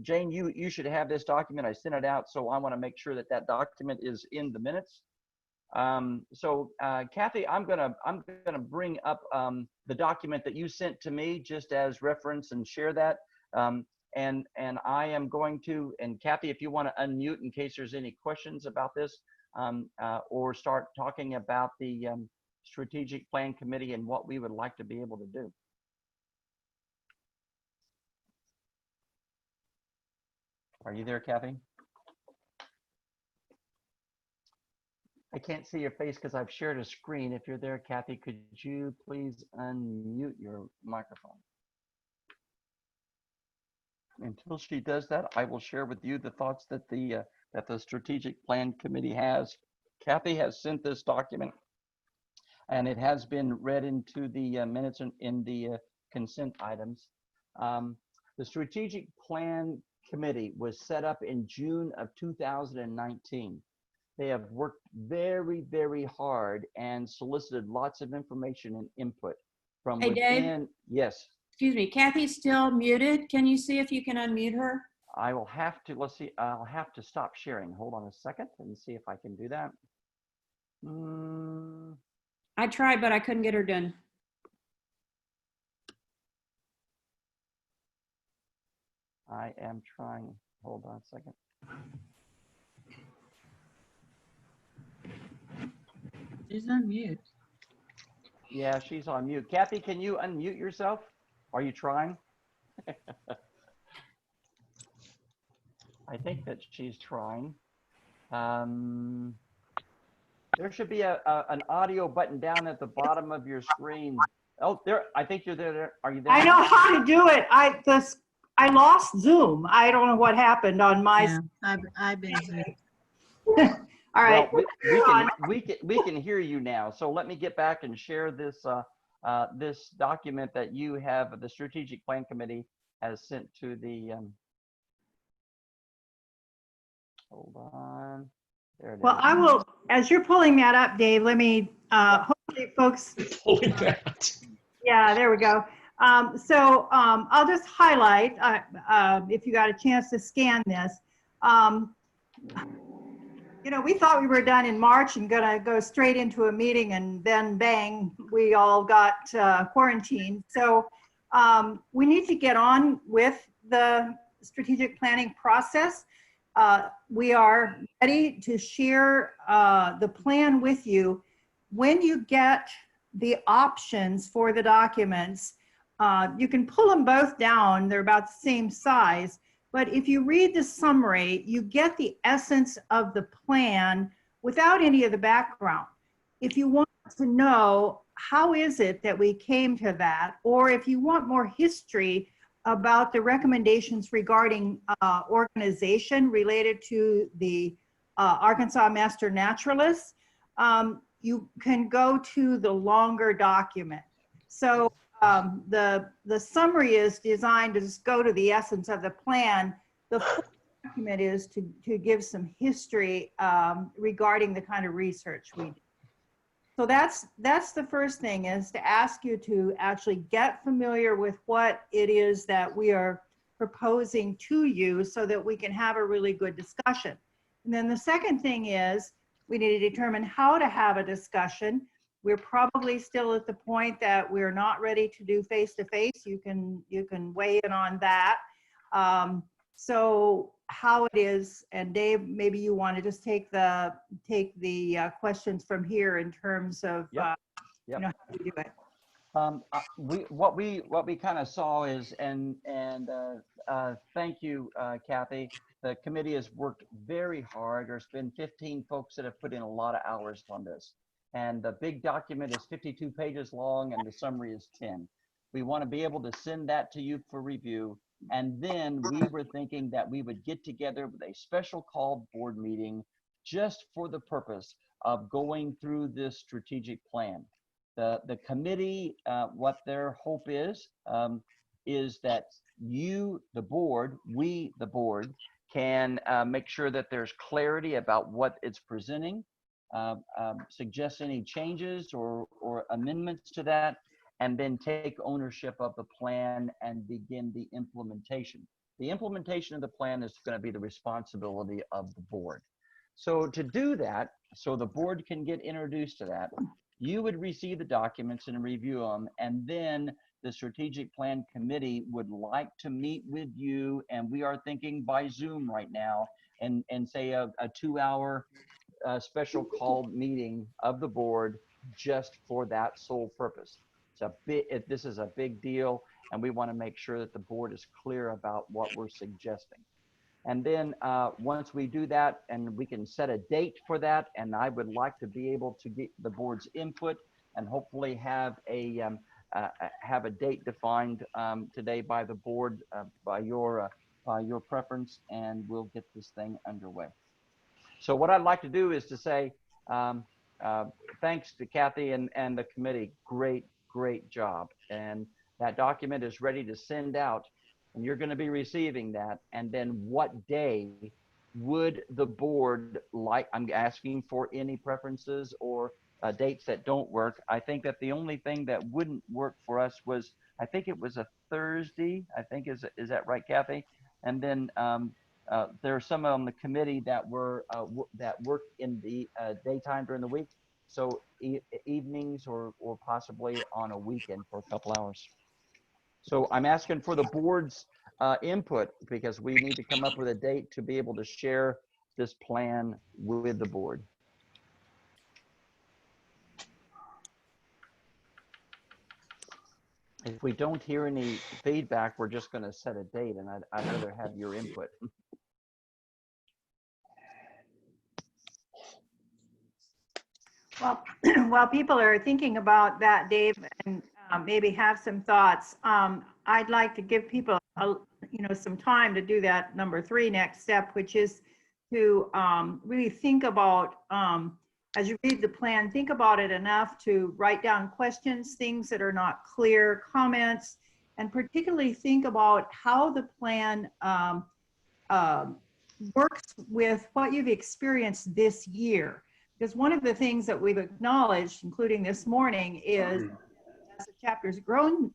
Speaker 1: Jane, you should have this document. I sent it out, so I want to make sure that that document is in the minutes. Kathy, I'm gonna bring up the document that you sent to me just as reference and share that. And I am going to, and Kathy, if you want to unmute in case there's any questions about this, or start talking about the strategic plan committee and what we would like to be able to do. Are you there, Kathy? I can't see your face because I've shared a screen. If you're there, Kathy, could you please unmute your microphone? Until she does that, I will share with you the thoughts that the strategic plan committee has. Kathy has sent this document, and it has been read into the minutes in the consent items. The strategic plan committee was set up in June of 2019. They have worked very, very hard and solicited lots of information and input from
Speaker 9: Hey,
Speaker 1: within.
Speaker 9: Dave?
Speaker 1: Yes,
Speaker 9: Excuse me, Kathy's still muted. Can you see if you can unmute her?
Speaker 1: I will have to, let's see, I'll have to stop sharing. Hold on a second and see if I can do that.
Speaker 9: I tried, but I couldn't get her done.
Speaker 1: I am trying. Hold on a second.
Speaker 8: She's on mute.
Speaker 1: Yeah, she's on mute. Kathy, can you unmute yourself? Are you trying? I think that she's trying. There should be an audio button down at the bottom of your screen. Oh, there. I think you're there. Are you there?
Speaker 13: I know how to do it. I lost Zoom. I don't know what happened on my.
Speaker 8: Yeah, I've been Zoomed.
Speaker 13: All right.
Speaker 1: Well, we can hear you now. So let me get back and share this this document that you have. The strategic plan committee has sent to the. Hold on. There it
Speaker 13: Well,
Speaker 1: is.
Speaker 13: I will, as you're pulling that up, Dave, let me, hopefully folks.
Speaker 7: Pulling that.
Speaker 13: Yeah, there we go. I'll just highlight, if you got a chance to scan this. You know, we thought we were done in March and gonna go straight into a meeting, and then bang, we all got quarantined. So we need to get on with the strategic planning process. We are ready to share the plan with you. When you get the options for the documents, you can pull them both down. They're about the same size. But if you read the summary, you get the essence of the plan without any of the background. If you want to know how is it that we came to that, or if you want more history about the recommendations regarding organization related to the Arkansas Master Naturalists, you can go to the longer document. So the summary is designed to just go to the essence of the plan. The full document is to give some history regarding the kind of research we do. So that's the first thing, is to ask you to actually get familiar with what it is that we are proposing to you so that we can have a really good discussion. And then the second thing is we need to determine how to have a discussion. We're probably still at the point that we're not ready to do face-to-face. You can weigh in on that. So how it is, and Dave, maybe you want to just take the questions from here in terms of
Speaker 1: Yep.
Speaker 13: you know, how to do it.
Speaker 1: What we kind of saw is, and thank you, Kathy. The committee has worked very hard. There's been 15 folks that have put in a lot of hours on this. And the big document is 52 pages long and the summary is 10. We want to be able to send that to you for review. And then we were thinking that we would get together with a special called board meeting just for the purpose of going through this strategic plan. The committee, what their hope is that you, the board, we, the board, can make sure that there's clarity about what it's presenting, suggest any changes or amendments to that, and then take ownership of the plan and begin the implementation. The implementation of the plan is going to be the responsibility of the board. So to do that, so the board can get introduced to that, you would receive the documents and review them, and then the strategic plan committee would like to meet with you, and we are thinking by Zoom right now, and say a 2-hour special called meeting of the board just for that sole purpose. This is a big deal, and we want to make sure that the board is clear about what we're suggesting. And then once we do that, and we can set a date for that, and I would like to be able to get the board's input and hopefully have a date defined today by the board, by your preference, and we'll get this thing underway. So what I'd like to do is to say thanks to Kathy and the committee. Great job. And that document is ready to send out, and you're going to be receiving that. And then what day would the board like? I'm asking for any preferences or dates that don't work. I think that the only thing that wouldn't work for us was, I think it was a Thursday. I think is that right, Kathy? And then there are some on the committee that work in the daytime during the week. So evenings or possibly on a weekend for a couple hours. So I'm asking for the board's input, because we need to come up with a date to be able to share this plan with the board. If we don't hear any feedback, we're just going to set a date, and I'd rather have your input.
Speaker 13: Well, while people are thinking about that, Dave, and maybe have some thoughts, I'd like to give people some time to do that number 3 next step, which is to really think about, as you read the plan, think about it enough to write down questions, things that are not clear, comments, and particularly think about how the plan works with what you've experienced this year. Because one of the things that we've acknowledged, including this morning, is as the chapter's grown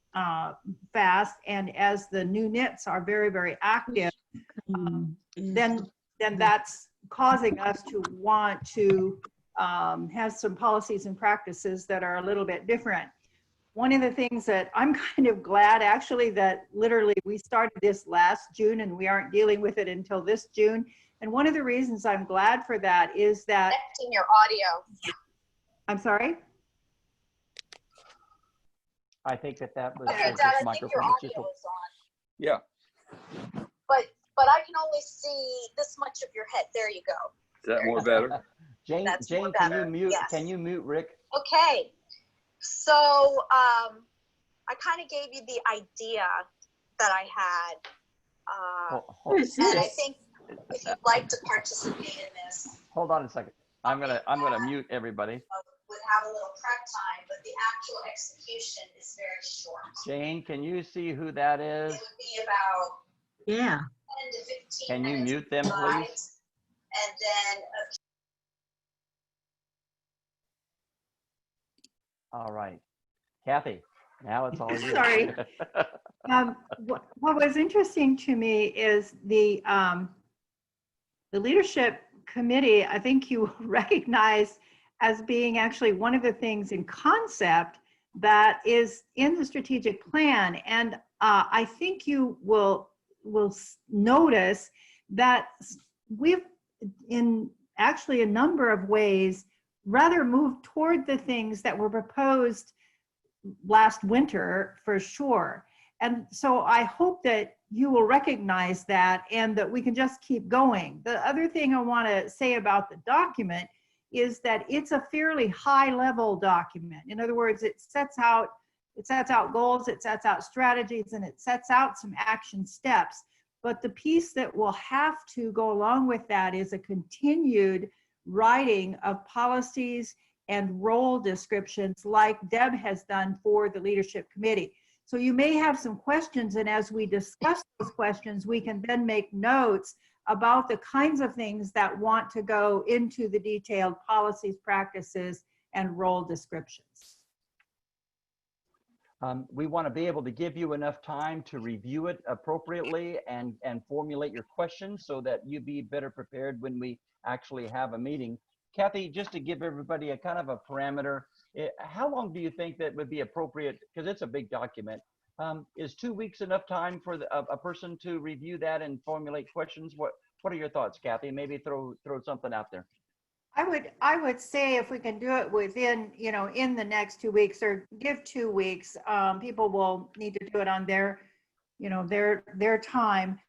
Speaker 13: fast, and as the new knits are very, very active, then that's causing us to want to have some policies and practices that are a little bit different. One of the things that I'm kind of glad, actually, that literally we started this last June and we aren't dealing with it until this June. And one of the reasons I'm glad for that is that—
Speaker 14: Connecting your audio.
Speaker 13: I'm sorry?
Speaker 1: I think that was
Speaker 14: Okay,
Speaker 1: this
Speaker 14: Dad, I think
Speaker 1: microphone.
Speaker 14: your
Speaker 1: It's
Speaker 14: audio
Speaker 1: just a-
Speaker 14: is on.
Speaker 1: Yeah.
Speaker 14: But I can only see this much of your head. There you go.
Speaker 1: Is that more better? Jane,
Speaker 14: That's
Speaker 1: Jane,
Speaker 14: more
Speaker 1: can
Speaker 14: better,
Speaker 1: you mute?
Speaker 14: yes.
Speaker 1: Can you mute Rick?
Speaker 14: Okay. So I kind of gave you the idea that I had. And I think if you'd like to participate in this,
Speaker 1: Hold on a second. I'm gonna mute everybody.
Speaker 14: would have a little prep time, but the actual execution is very short.
Speaker 1: Jane, can you see who that
Speaker 14: It
Speaker 1: is?
Speaker 14: would be about
Speaker 8: Yeah.
Speaker 14: 10 to 15
Speaker 1: Can you
Speaker 14: minutes
Speaker 1: mute them,
Speaker 14: slides,
Speaker 1: please?
Speaker 14: and then
Speaker 1: All right. Kathy, now it's all you.
Speaker 13: Sorry. What was interesting to me is the leadership committee, I think you recognized as being actually one of the things in concept that is in the strategic plan. And I think you will notice that we've, in actually a number of ways, rather moved toward the things that were proposed last winter for sure. And so I hope that you will recognize that and that we can just keep going. The other thing I want to say about the document is that it's a fairly high level document. In other words, it sets out goals, it sets out strategies, and it sets out some action steps. But the piece that will have to go along with that is a continued writing of policies and role descriptions like Deb has done for the leadership committee. So you may have some questions, and as we discuss those questions, we can then make notes about the kinds of things that want to go into the detailed policies, practices, and role descriptions.
Speaker 1: We want to be able to give you enough time to review it appropriately and formulate your questions so that you be better prepared when we actually have a meeting. Kathy, just to give everybody a kind of a parameter, how long do you think that would be appropriate? Because it's a big document. Is 2 weeks enough time for a person to review that and formulate questions? What are your thoughts, Kathy? Maybe throw something out there.
Speaker 13: I would say if we can do it within, in the next 2 weeks, or give 2 weeks, people will need to do it on their, their time.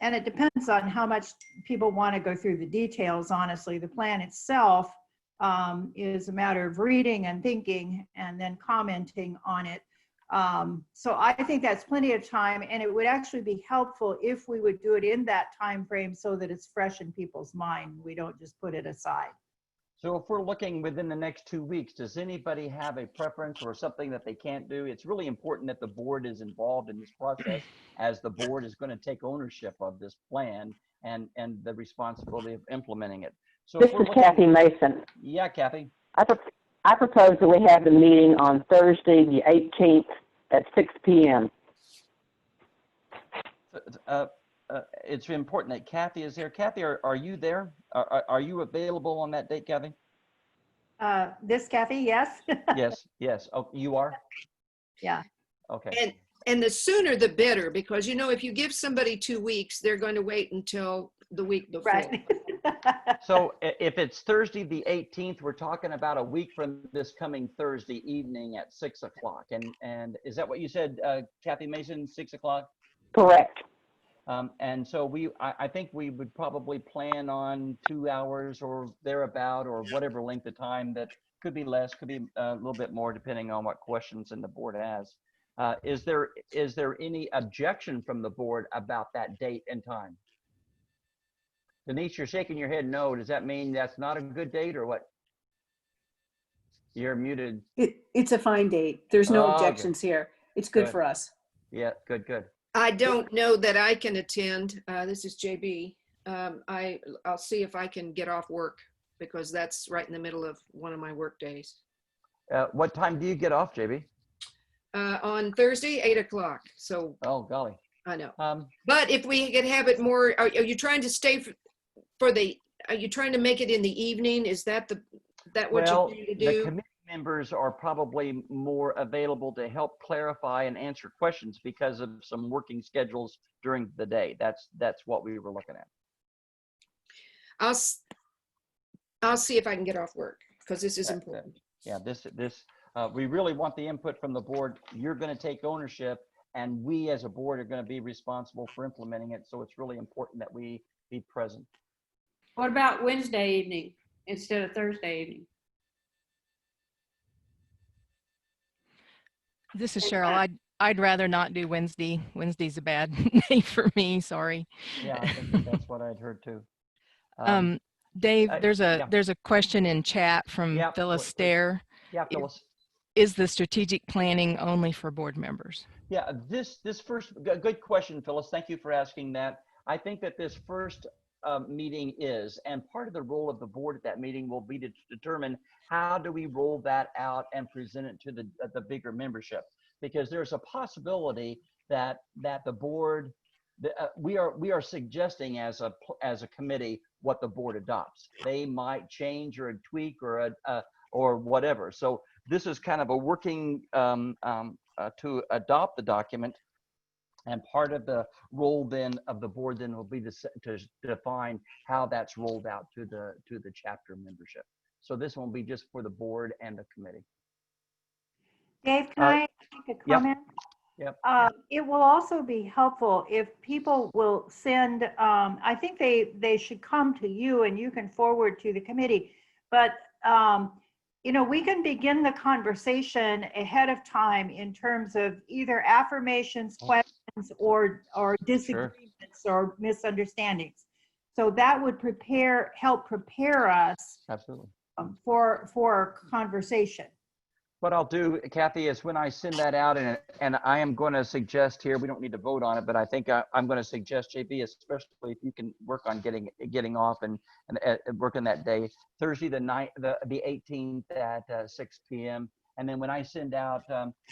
Speaker 13: And it depends on how much people want to go through the details. Honestly, the plan itself is a matter of reading and thinking and then commenting on it. So I think that's plenty of time, and it would actually be helpful if we would do it in that time frame so that it's fresh in people's mind. We don't just put it aside.
Speaker 1: So if we're looking within the next 2 weeks, does anybody have a preference or something that they can't do? It's really important that the board is involved in this process, as the board is going to take ownership of this plan and the responsibility of implementing it. So
Speaker 12: This is Kathy Mason.
Speaker 1: Yeah, Kathy.
Speaker 12: I propose that we have the meeting on Thursday, the 18th at 6 p.m.
Speaker 1: It's important that Kathy is there. Kathy, are you there? Are you available on that date, Kathy?
Speaker 13: This Kathy, yes.
Speaker 1: Yes. Oh, you are?
Speaker 13: Yeah.
Speaker 1: Okay.
Speaker 2: And the sooner the better, because if you give somebody 2 weeks, they're going to wait until the week before.
Speaker 13: Right.
Speaker 1: So if it's Thursday the 18th, we're talking about a week from this coming Thursday evening at 6 o'clock. And is that what you said, Kathy Mason, 6 o'clock?
Speaker 12: Correct.
Speaker 1: And so I think we would probably plan on 2 hours or thereabout, or whatever length of time. That could be less, could be a little bit more, depending on what questions the board has. Is there any objection from the board about that date and time? Denise, you're shaking your head no. Does that mean that's not a good date, or what? You're muted.
Speaker 15: It's a fine date. There's no objections here. It's good for us.
Speaker 1: Yeah, good.
Speaker 2: I don't know that I can attend. This is JB. I'll see if I can get off work, because that's right in the middle of one of my work days.
Speaker 1: What time do you get off, JB?
Speaker 2: On Thursday, 8 o'clock. So.
Speaker 1: Oh, golly.
Speaker 2: I know. But if we could have it more, are you trying to stay are you trying to make it in the evening? Is that what you're trying to do?
Speaker 1: The committee members are probably more available to help clarify and answer questions because of some working schedules during the day. That's what we were looking at.
Speaker 2: I'll see if I can get off work, because this is important.
Speaker 1: Yeah, we really want the input from the board. You're going to take ownership, and we as a board are going to be responsible for implementing it. So it's really important that we be present.
Speaker 9: What about Wednesday evening instead of Thursday evening?
Speaker 5: This is Cheryl. I'd rather not do Wednesday. Wednesday's a bad day for me. Sorry.
Speaker 1: Yeah, I think that's what I'd heard too.
Speaker 5: Dave, there's a question in chat from Phyllis Stair.
Speaker 1: Yeah, Phyllis.
Speaker 5: Is the strategic planning only for board members?
Speaker 1: Yeah, this first, good question, Phyllis. Thank you for asking that. I think that this first meeting is, and part of the role of the board at that meeting will be to determine how do we roll that out and present it to the bigger membership, because there's a possibility that the board we are suggesting as a committee what the board adopts. They might change or tweak or whatever. So this is kind of a working to adopt the document. And part of the role then of the board then will be to define how that's rolled out to the chapter membership. So this won't be just for the board and the committee.
Speaker 13: Dave, can I make a comment?
Speaker 1: Yep.
Speaker 13: It will also be helpful if people will send, I think they should come to you and you can forward to the committee. But, you know, we can begin the conversation ahead of time in terms of either affirmations, questions, or disagreements or misunderstandings. So that would help prepare us
Speaker 1: Absolutely.
Speaker 13: For conversation.
Speaker 1: What I'll do, Kathy, is when I send that out, and I am going to suggest here, we don't need to vote on it, but I think I'm going to suggest, JB, especially if you can work on getting off and working that day, Thursday the 18th at 6 p.m. And then when I send out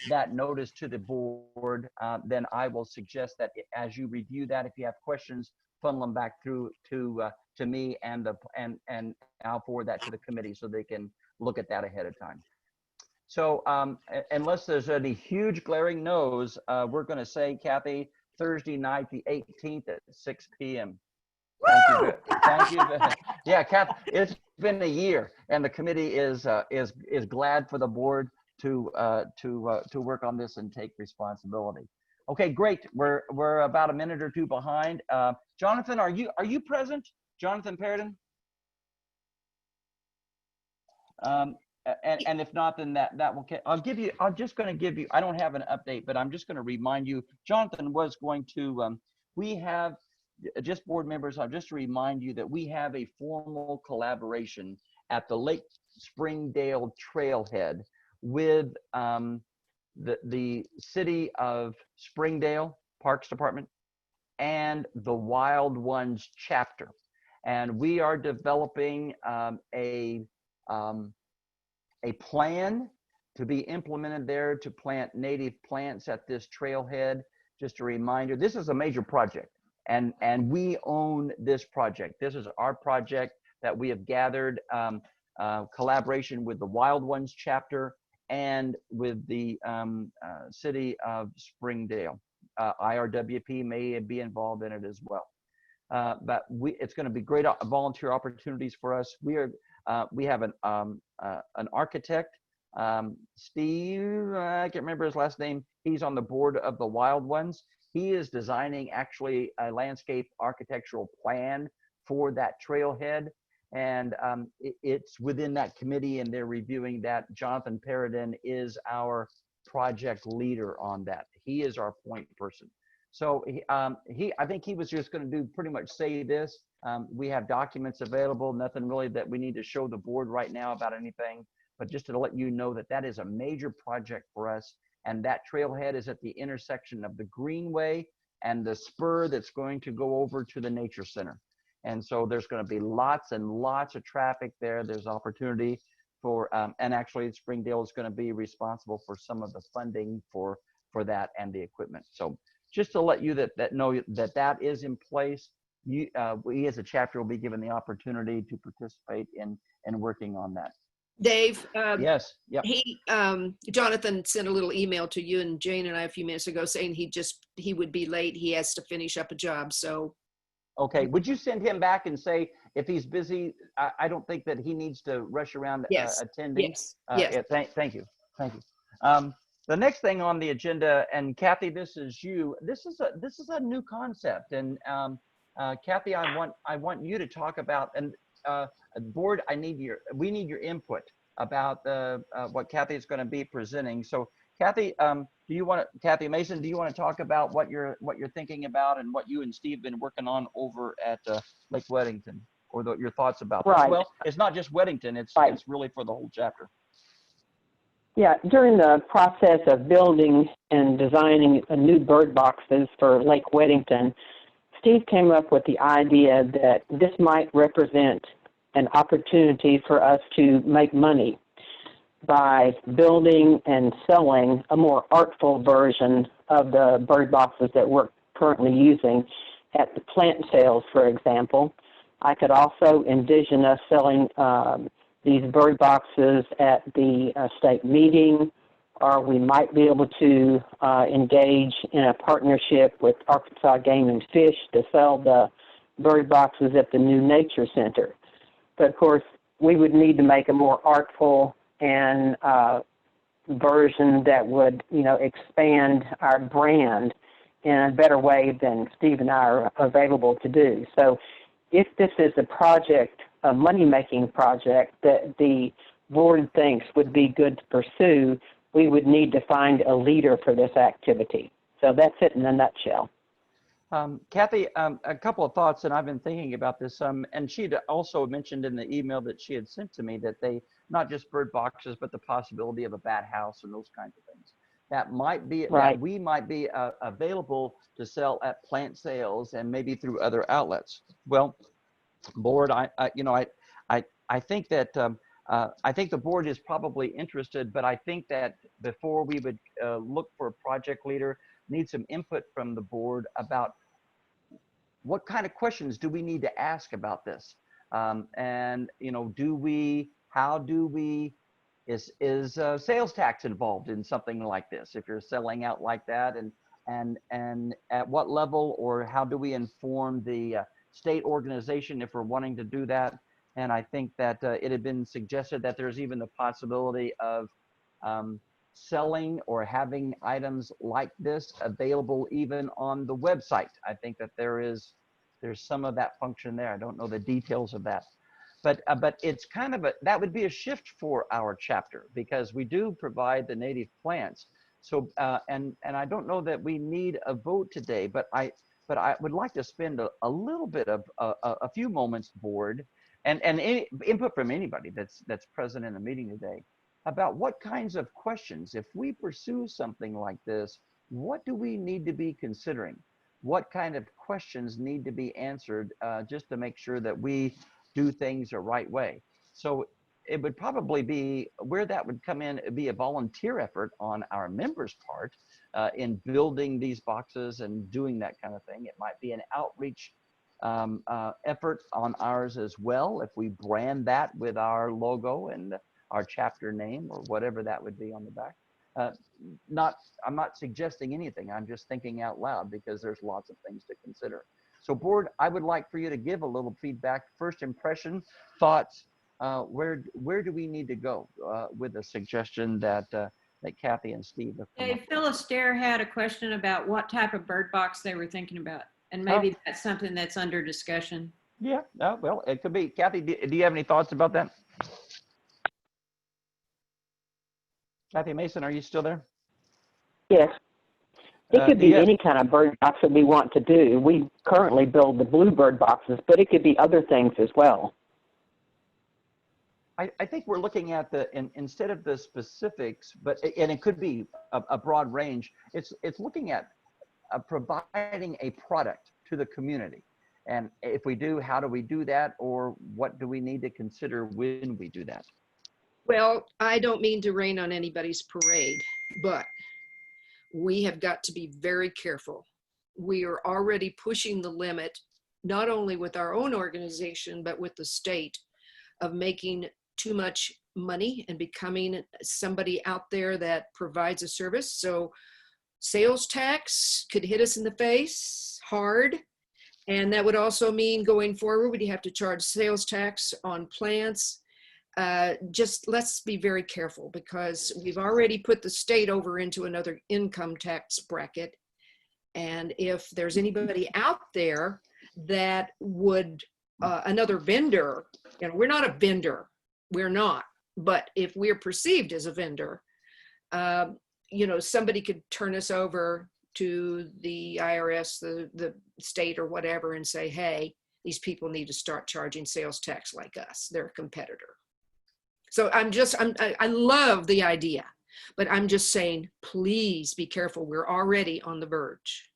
Speaker 1: that notice to the board, then I will suggest that as you review that, if you have questions, funnel them back through to me, and I'll forward that to the committee so they can look at that ahead of time. So unless there's any huge glaring no's, we're going to say, Kathy, Thursday night, the 18th at 6 p.m. Thank you. Yeah, Kathy, it's been a year, and the committee is glad for the board to work on this and take responsibility. Okay, great. We're about a minute or two behind. Jonathan, are you present? Jonathan Perrodin? And if not, then that will. I'm just going to give you. I don't have an update, but I'm just going to remind you. Jonathan was going to. We have just board members. I'll just remind you that we have a formal collaboration at the Lake Springdale Trailhead with the City of Springdale Parks Department and the Wild Ones chapter, and we are developing a plan to be implemented there to plant native plants at this trailhead. Just a reminder, this is a major project, and we own this project. This is our project that we have gathered collaboration with the Wild Ones chapter and with the City of Springdale. IRWP may be involved in it as well. But it's going to be great volunteer opportunities for us. We have an architect, Steve, I can't remember his last name. He's on the board of the Wild Ones. He is designing actually a landscape architectural plan for that trailhead. And it's within that committee, and they're reviewing that. Jonathan Perrodin is our project leader on that. He is our point person. So I think he was just going to pretty much say this. We have documents available, nothing really that we need to show the board right now about anything, but just to let you know that that is a major project for us. And that trailhead is at the intersection of the Greenway and the spur that's going to go over to the Nature Center. And so there's going to be lots and lots of traffic there. There's opportunity for, and actually Springdale is going to be responsible for some of the funding for that and the equipment. So just to let you know that is in place. We as a chapter will be given the opportunity to participate in working on that.
Speaker 2: Dave,
Speaker 1: yes, yep.
Speaker 2: Jonathan sent a little email to you and Jane and I a few minutes ago saying he would be late. He has to finish up a job. So,
Speaker 1: okay, would you send him back and say if he's busy? I don't think that he needs to rush around attending.
Speaker 2: Yes.
Speaker 1: Thank you. The next thing on the agenda, and Kathy, this is you. This is a new concept, and Kathy, I want you to talk about, and board, we need your input about what Kathy is going to be presenting. So Kathy, Kathy Mason, do you want to talk about what you're thinking about and what you and Steve have been working on over at Lake Weddington, or your thoughts about this?
Speaker 12: Right.
Speaker 1: Well, it's not just Weddington, it's really for the whole chapter.
Speaker 12: Yeah, during the process of building and designing new bird boxes for Lake Weddington, Steve came up with the idea that this might represent an opportunity for us to make money by building and selling a more artful version of the bird boxes that we're currently using at the plant sales, for example. I could also envision us selling these bird boxes at the state meeting, or we might be able to engage in a partnership with Arkansas Game and Fish to sell the bird boxes at the new nature center. But of course, we would need to make a more artful and version that would, expand our brand in a better way than Steve and I are available to do. So if this is a project, a money-making project that the board thinks would be good to pursue, we would need to find a leader for this activity. So that's it in a nutshell.
Speaker 1: Kathy, a couple of thoughts, and I've been thinking about this. And she had also mentioned in the email that she had sent to me that they, not just bird boxes, but the possibility of a bat house and those kinds of things. That might be,
Speaker 12: right.
Speaker 1: That we might be available to sell at plant sales and maybe through other outlets. Well, board, I think that I think the board is probably interested, but I think that before we would look for a project leader, need some input from the board about what kind of questions do we need to ask about this, and how do we is sales tax involved in something like this if you're selling out like that, and at what level, or how do we inform the state organization if we're wanting to do that? And I think that it had been suggested that there's even the possibility of selling or having items like this available even on the website. I think that there's some of that function there. I don't know the details of that, but it's kind of that would be a shift for our chapter, because we do provide the native plants. So and I don't know that we need a vote today, but I would like to spend a little bit of a few moments, board, and any input from anybody that's present in the meeting today, about what kinds of questions, if we pursue something like this, what do we need to be considering? What kind of questions need to be answered just to make sure that we do things the right way? So it would probably be where that would come in, it'd be a volunteer effort on our members' part in building these boxes and doing that kind of thing. It might be an outreach effort on ours as well, if we brand that with our logo and our chapter name or whatever that would be on the back. I'm not suggesting anything. I'm just thinking out loud because there's lots of things to consider. So board, I would like for you to give a little feedback, first impression, thoughts. Where do we need to go with a suggestion that Kathy and Steve have come up with?
Speaker 9: Phyllis Dare had a question about what type of bird box they were thinking about, and maybe that's something that's under discussion.
Speaker 1: Yeah, well, it could be. Kathy, do you have any thoughts about that? Kathy Mason, are you still there?
Speaker 12: Yes. It could be any kind of bird box that we want to do. We currently build the bluebird boxes, but it could be other things as well.
Speaker 1: I think we're looking at instead of the specifics, and it could be a broad range, it's looking at providing a product to the community. And if we do, how do we do that? Or what do we need to consider when we do that?
Speaker 2: Well, I don't mean to rain on anybody's parade, but we have got to be very careful. We are already pushing the limit, not only with our own organization, but with the state, of making too much money and becoming somebody out there that provides a service. So sales tax could hit us in the face hard. And that would also mean going forward, we'd have to charge sales tax on plants. Just let's be very careful, because we've already put the state over into another income tax bracket. And if there's anybody out there that would, another vendor, we're not a vendor, we're not, but if we're perceived as a vendor, somebody could turn us over to the IRS, the state or whatever, and say, hey, these people need to start charging sales tax like us. They're a competitor. So I love the idea, but I'm just saying, please be careful. We're already on the verge.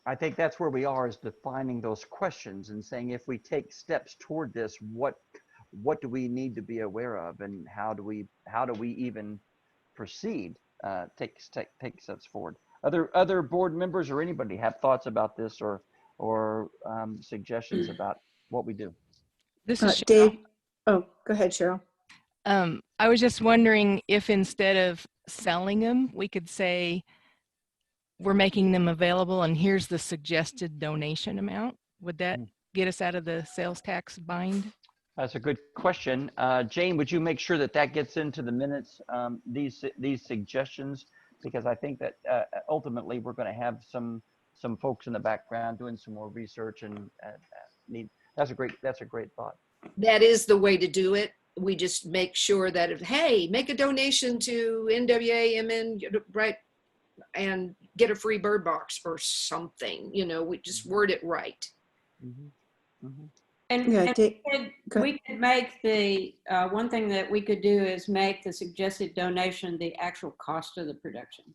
Speaker 1: I think that's where we are, is defining those questions and saying, if we take steps toward this, what do we need to be aware of, and how do we even proceed, take steps forward? Other board members or anybody have thoughts about this or suggestions about what we do?
Speaker 5: This is Cheryl.
Speaker 15: Dave, oh, go ahead, Cheryl.
Speaker 5: I was just wondering if instead of selling them, we could say we're making them available and here's the suggested donation amount. Would that get us out of the sales tax bind?
Speaker 1: That's a good question. Jane, would you make sure that that gets into the minutes, these suggestions? Because I think that ultimately we're going to have some folks in the background doing some more research and that's a great thought.
Speaker 2: That is the way to do it. We just make sure that if, hey, make a donation to NWAMN, right, and get a free bird box or something, you know, we just word it right.
Speaker 1: Mm-hmm. Mm-hmm.
Speaker 9: And,
Speaker 15: Yeah,
Speaker 9: and we could make the, one thing that we could do is make the suggested donation the actual cost of the production.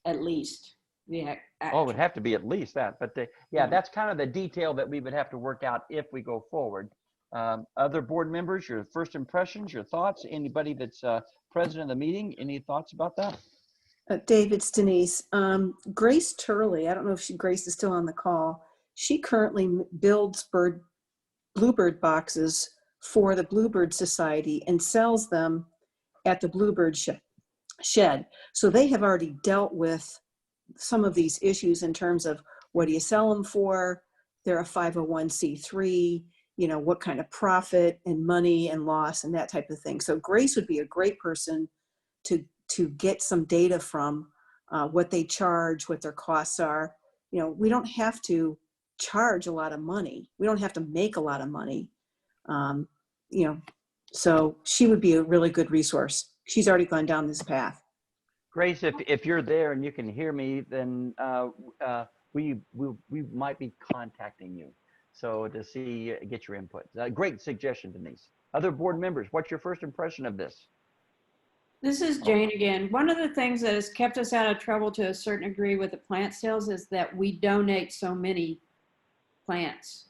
Speaker 9: At least.
Speaker 1: Oh, it would have to be at least that, but yeah, that's kind of the detail that we would have to work out if we go forward. Other board members, your first impressions, your thoughts, anybody that's present in the meeting, any thoughts about that?
Speaker 15: Dave, it's Denise. Grace Turley, I don't know if Grace is still on the call. She currently builds bluebird boxes for the Bluebird Society and sells them at the Bluebird Shed. So they have already dealt with some of these issues in terms of what do you sell them for? They're a 501c3, you know, what kind of profit and money and loss and that type of thing. So Grace would be a great person to get some data from, what they charge, what their costs are. You know, we don't have to charge a lot of money. We don't have to make a lot of money. You know, so she would be a really good resource. She's already gone down this path.
Speaker 1: Grace, if you're there and you can hear me, then we might be contacting you. So to get your input. Great suggestion, Denise. Other board members, what's your first impression of this?
Speaker 9: This is Jane again. One of the things that has kept us out of trouble to a certain degree with the plant sales is that we donate so many plants.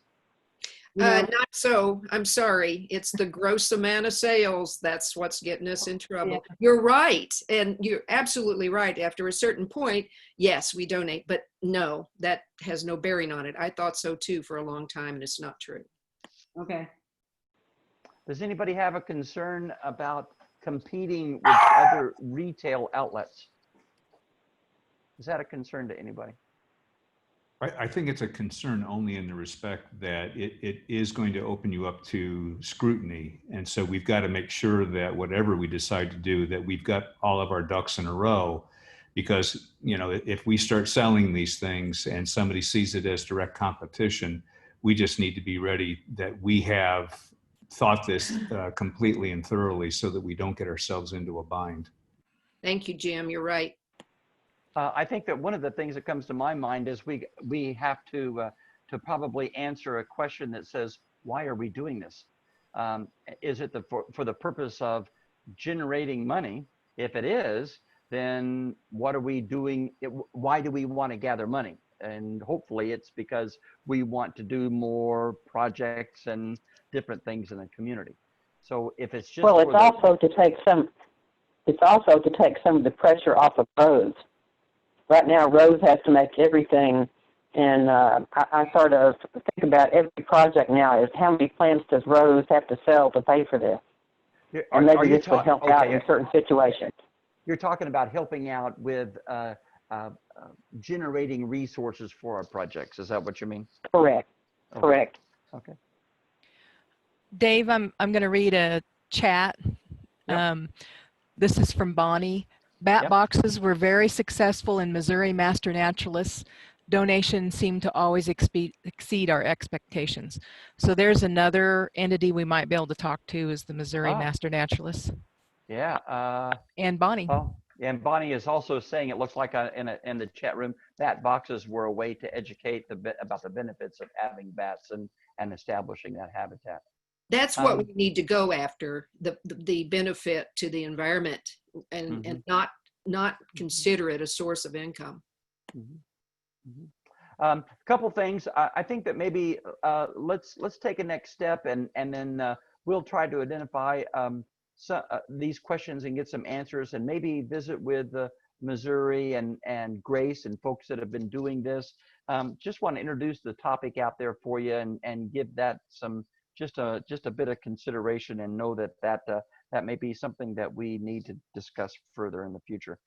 Speaker 2: Not so, I'm sorry. It's the gross amount of sales. That's what's getting us in trouble.
Speaker 9: Yeah.
Speaker 2: You're right. And you're absolutely right. After a certain point, yes, we donate, but no, that has no bearing on it. I thought so too for a long time and it's not true.
Speaker 9: Okay.
Speaker 1: Does anybody have a concern about competing with other retail outlets? Is that a concern to anybody?
Speaker 6: I think it's a concern only in the respect that it is going to open you up to scrutiny. And so we've got to make sure that whatever we decide to do, that we've got all of our ducks in a row. Because, you know, if we start selling these things and somebody sees it as direct competition, we just need to be ready that we have thought this completely and thoroughly so that we don't get ourselves into a bind.
Speaker 2: Thank you, Jim. You're right.
Speaker 1: I think that one of the things that comes to my mind is we have to probably answer a question that says, why are we doing this? Is it for the purpose of generating money? If it is, then what are we doing? Why do we want to gather money? And hopefully it's because we want to do more projects and different things in the community. So if it's just
Speaker 12: it's also to take some of the pressure off of Rose. Right now, Rose has to make everything, and I sort of think about every project now is how many plants does Rose have to sell to pay for this? And maybe this would help out in certain situations.
Speaker 1: You're talking about helping out with generating resources for our projects. Is that what you mean?
Speaker 12: Correct.
Speaker 1: Okay.
Speaker 12: Correct.
Speaker 1: Okay.
Speaker 5: Dave, I'm going to read a chat.
Speaker 1: Yep.
Speaker 5: This is from Bonnie. Bat
Speaker 1: Yep.
Speaker 5: boxes were very successful in Missouri Master Naturalists. Donations seem to always exceed our expectations. So there's another entity we might be able to talk to is the Missouri Master Naturalists.
Speaker 1: Yeah.
Speaker 5: And Bonnie.
Speaker 1: Oh, and Bonnie is also saying it looks like in the chat room, bat boxes were a way to educate about the benefits of having bats and establishing that habitat.
Speaker 2: That's what we need to go after, the benefit to the environment and not consider it a source of income.
Speaker 1: Couple things. I think that maybe let's take a next step and then we'll try to identify these questions and get some answers and maybe visit with Missouri and Grace and folks that have been doing this. Just want to introduce the topic out there for you and give that some just a bit of consideration, and know that that may be something that we need to discuss further in the future.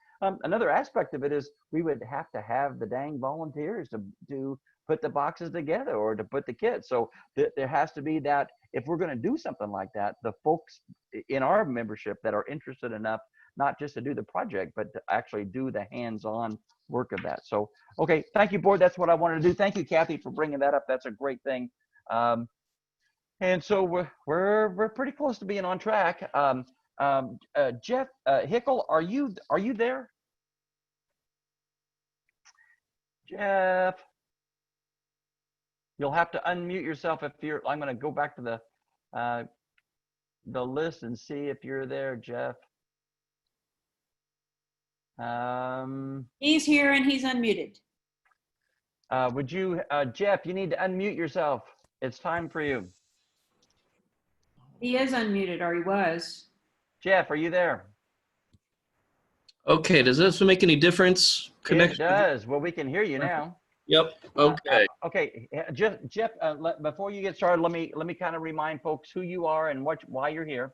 Speaker 1: Another aspect of it is we would have to have the dang volunteers to put the boxes together or to put the kits. So there has to be that, if we're going to do something like that, the folks in our membership that are interested enough, not just to do the project, but to actually do the hands-on work of that. So, okay, thank you, board. That's what I wanted to do. Thank you, Kathy, for bringing that up. That's a great thing. And so we're pretty close to being on track. Jeff Hickel, are you there? Jeff, you'll have to unmute yourself if you're. I'm going to go back to the list and see if you're there, Jeff.
Speaker 9: He's here and he's unmuted.
Speaker 1: Would you, Jeff? You need to unmute yourself. It's time for you.
Speaker 9: He is unmuted, or he was.
Speaker 1: Jeff, are you there?
Speaker 16: Okay, does this make any difference?
Speaker 1: Connection? It does. Well, we can hear you now.
Speaker 16: Yep. Okay.
Speaker 1: Okay, Jeff. Before you get started, let me kind of remind folks who you are and why you're here.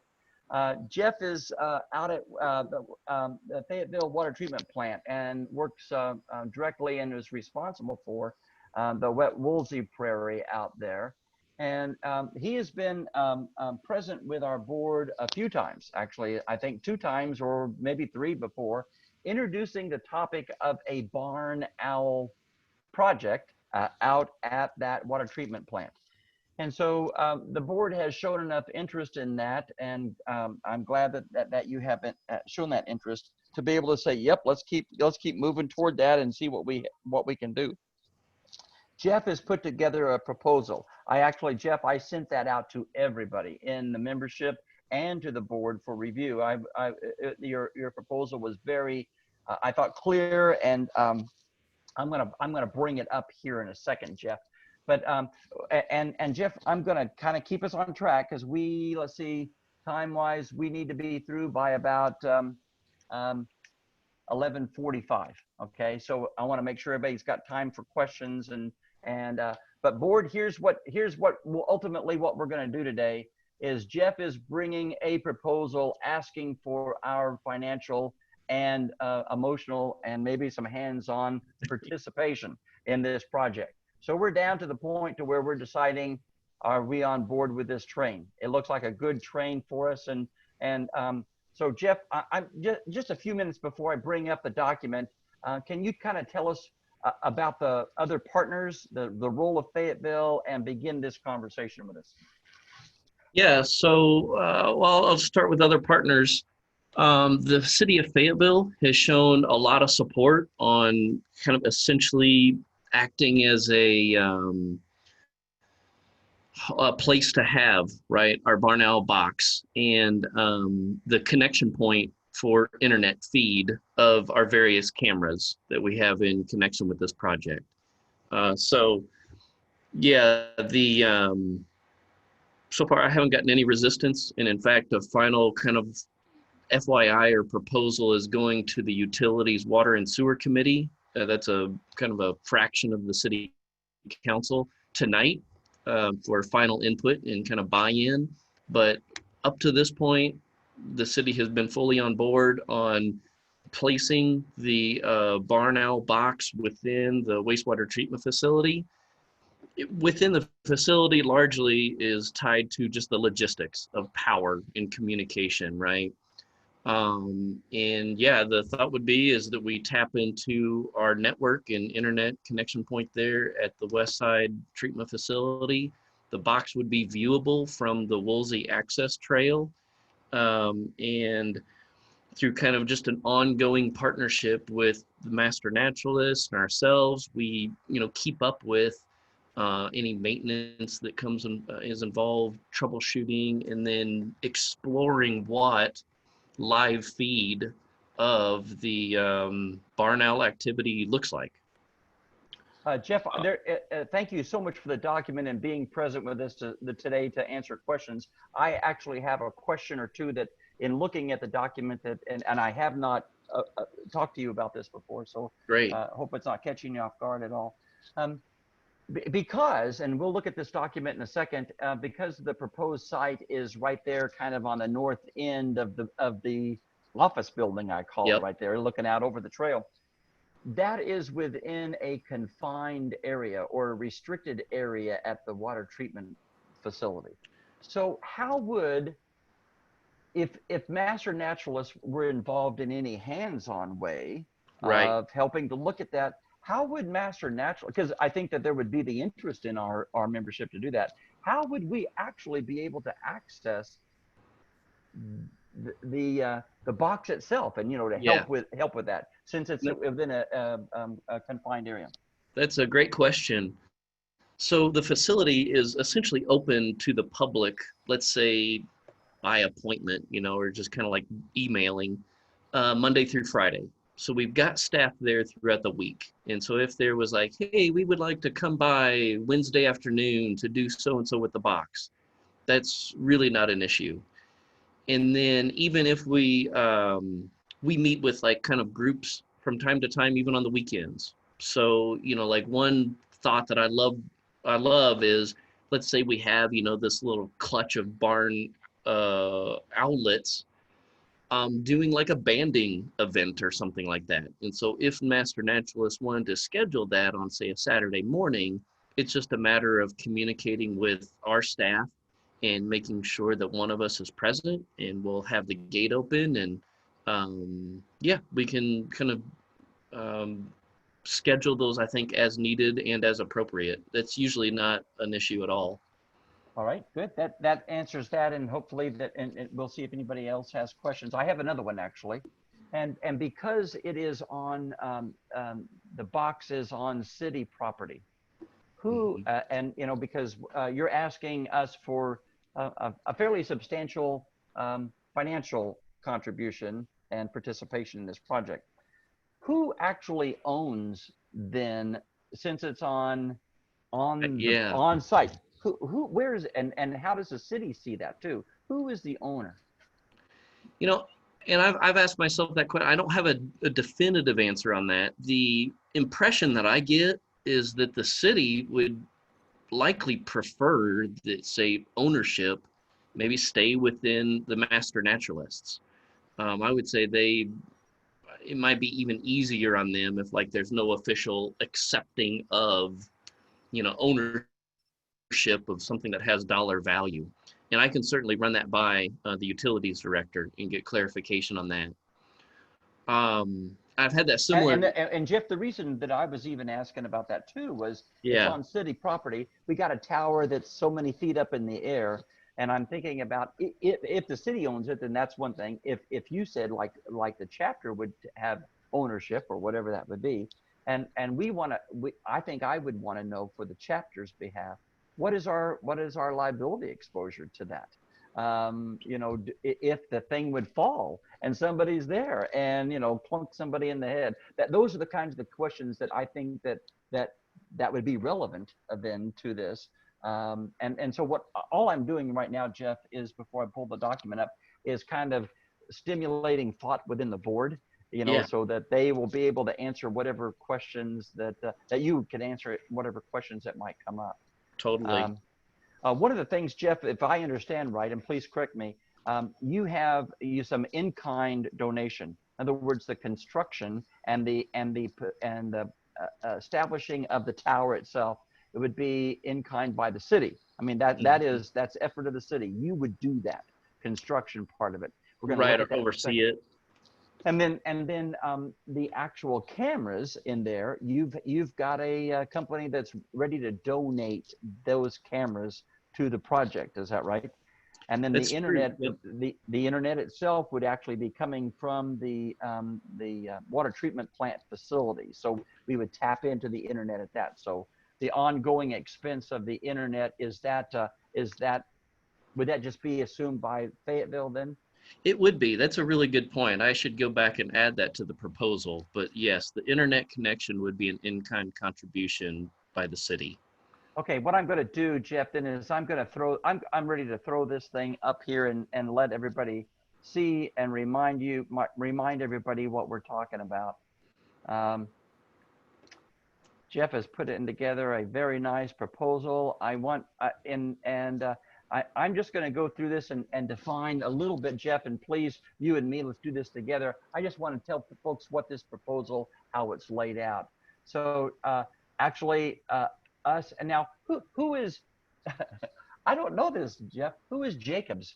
Speaker 1: Jeff is out at the Fayetteville Water Treatment Plant and works directly and is responsible for the wet Woolsey Prairie out there. And he has been present with our board a few times, actually, I think 2 times or maybe 3 before, introducing the topic of a barn owl project out at that water treatment plant. And so the board has shown enough interest in that, and I'm glad that you have shown that interest to be able to say, yep, let's keep moving toward that and see what we can do. Jeff has put together a proposal. Jeff, I sent that out to everybody in the membership and to the board for review. Your proposal was very, I thought, clear, and I'm gonna bring it up here in a second, Jeff. But and Jeff, I'm gonna kind of keep us on track because let's see, time-wise, we need to be through by about 11:45. Okay, so I want to make sure everybody's got time for questions but board, here's what ultimately what we're going to do today is Jeff is bringing a proposal asking for our financial and emotional and maybe some hands-on participation in this project. So we're down to the point to where we're deciding, are we on board with this train? It looks like a good train for us. So Jeff, I'm just a few minutes before I bring up the document, can you kind of tell us about the other partners, the role of Fayetteville, and begin this conversation with us?
Speaker 16: Yeah, so well, I'll start with other partners. The city of Fayetteville has shown a lot of support on kind of essentially acting as a place to have, right, our barn owl box and the connection point for internet feed of our various cameras that we have in connection with this project. So yeah, so far I haven't gotten any resistance, and in fact a final kind of FYI or proposal is going to the Utilities, Water and Sewer Committee. That's a kind of a fraction of the city council tonight for final input and kind of buy-in. But up to this point, the city has been fully on board on placing the barn owl box within the wastewater treatment facility. Within the facility largely is tied to just the logistics of power and communication, right? And yeah, the thought would be is that we tap into our network and internet connection point there at the West Side Treatment Facility. The box would be viewable from the Woolsey Access Trail. And through kind of just an ongoing partnership with the master naturalists and ourselves, we, keep up with any maintenance that comes in, is involved, troubleshooting, and then exploring what live feed of the barn owl activity looks like.
Speaker 1: Jeff, thank you so much for the document and being present with us today to answer questions. I actually have a question or two that in looking at the document and I have not talked to you about this before, so
Speaker 16: Great.
Speaker 1: hope it's not catching you off guard at all. Because, and we'll look at this document in a second, because the proposed site is right there, kind of on the north end of the office building, I call it, right there, looking out over the trail. That is within a confined area or a restricted area at the water treatment facility. So how would, if master naturalists were involved in any hands-on way of helping to look at that, how would master natural, because I think that there would be the interest in our membership to do that. How would we actually be able to access the box itself, and to help with that, since it's within a confined area?
Speaker 16: That's a great question. So the facility is essentially open to the public, let's say by appointment, or just kind of like emailing, Monday through Friday. So we've got staff there throughout the week. And so if there was like, hey, we would like to come by Wednesday afternoon to do so-and-so with the box, that's really not an issue. And then even if we meet with like kind of groups from time to time, even on the weekends. So, like one thought that I love is, let's say we have, this little clutch of barn outlets, doing like a banding event or something like that. And so if master naturalists wanted to schedule that on, say, a Saturday morning, it's just a matter of communicating with our staff and making sure that one of us is present, and we'll have the gate open, and we can kind of schedule those, I think, as needed and as appropriate. That's usually not an issue at all.
Speaker 1: All right, good. That answers that, and hopefully and we'll see if anybody else has questions. I have another one actually, and because it is on the box is on city property, who and because you're asking us for a fairly substantial financial contribution and participation in this project. Who actually owns then, since it's on site? Where is it, and how does the city see that too? Who is the owner?
Speaker 16: And I've asked myself that question. I don't have a definitive answer on that. The impression that I get is that the city would likely prefer that, say, ownership maybe stay within the master naturalists. I would say it might be even easier on them if like there's no official accepting of, ownership of something that has dollar value. And I can certainly run that by the utilities director and get clarification on that. I've had that similar.
Speaker 1: And Jeff, the reason that I was even asking about that too was it's on city property. We got a tower that's so many feet up in the air, and I'm thinking about if the city owns it, then that's one thing. If you said like the chapter would have ownership or whatever that would be, and I think I would want to know for the chapter's behalf, what is our liability exposure to that? If the thing would fall and somebody's there and plunk somebody in the head, those are the kinds of questions that I think that would be relevant then to this. And so all I'm doing right now, Jeff, is before I pull the document up, is kind of stimulating thought within the board, so that they will be able to answer whatever questions that you can answer, whatever questions that might come up.
Speaker 16: Totally.
Speaker 1: One of the things, Jeff, if I understand right, and please correct me, you have some in-kind donation. In other words, the construction and the establishing of the tower itself, it would be in kind by the city. I mean, that's effort of the city. You would do that construction part of it. We're going to
Speaker 16: oversee it.
Speaker 1: And then the actual cameras in there, you've got a company that's ready to donate those cameras to the project. Is that right? And then
Speaker 16: That's
Speaker 1: the internet,
Speaker 16: true.
Speaker 1: the internet itself would actually be coming from the water treatment plant facility. So we would tap into the internet at that. So the ongoing expense of the internet would that just be assumed by Fayetteville then?
Speaker 16: It would be. That's a really good point. I should go back and add that to the proposal. But yes, the internet connection would be an in-kind contribution by the city.
Speaker 1: Okay, what I'm going to do, Jeff, then is I'm ready to throw this thing up here and let everybody see and remind everybody what we're talking about. Jeff has put it together a very nice proposal. I'm just going to go through this and define a little bit, Jeff, and please, you and me, let's do this together. I just want to tell folks what this proposal, how it's laid out. So actually, us, and now who is, I don't know this, Jeff, who is Jacobs?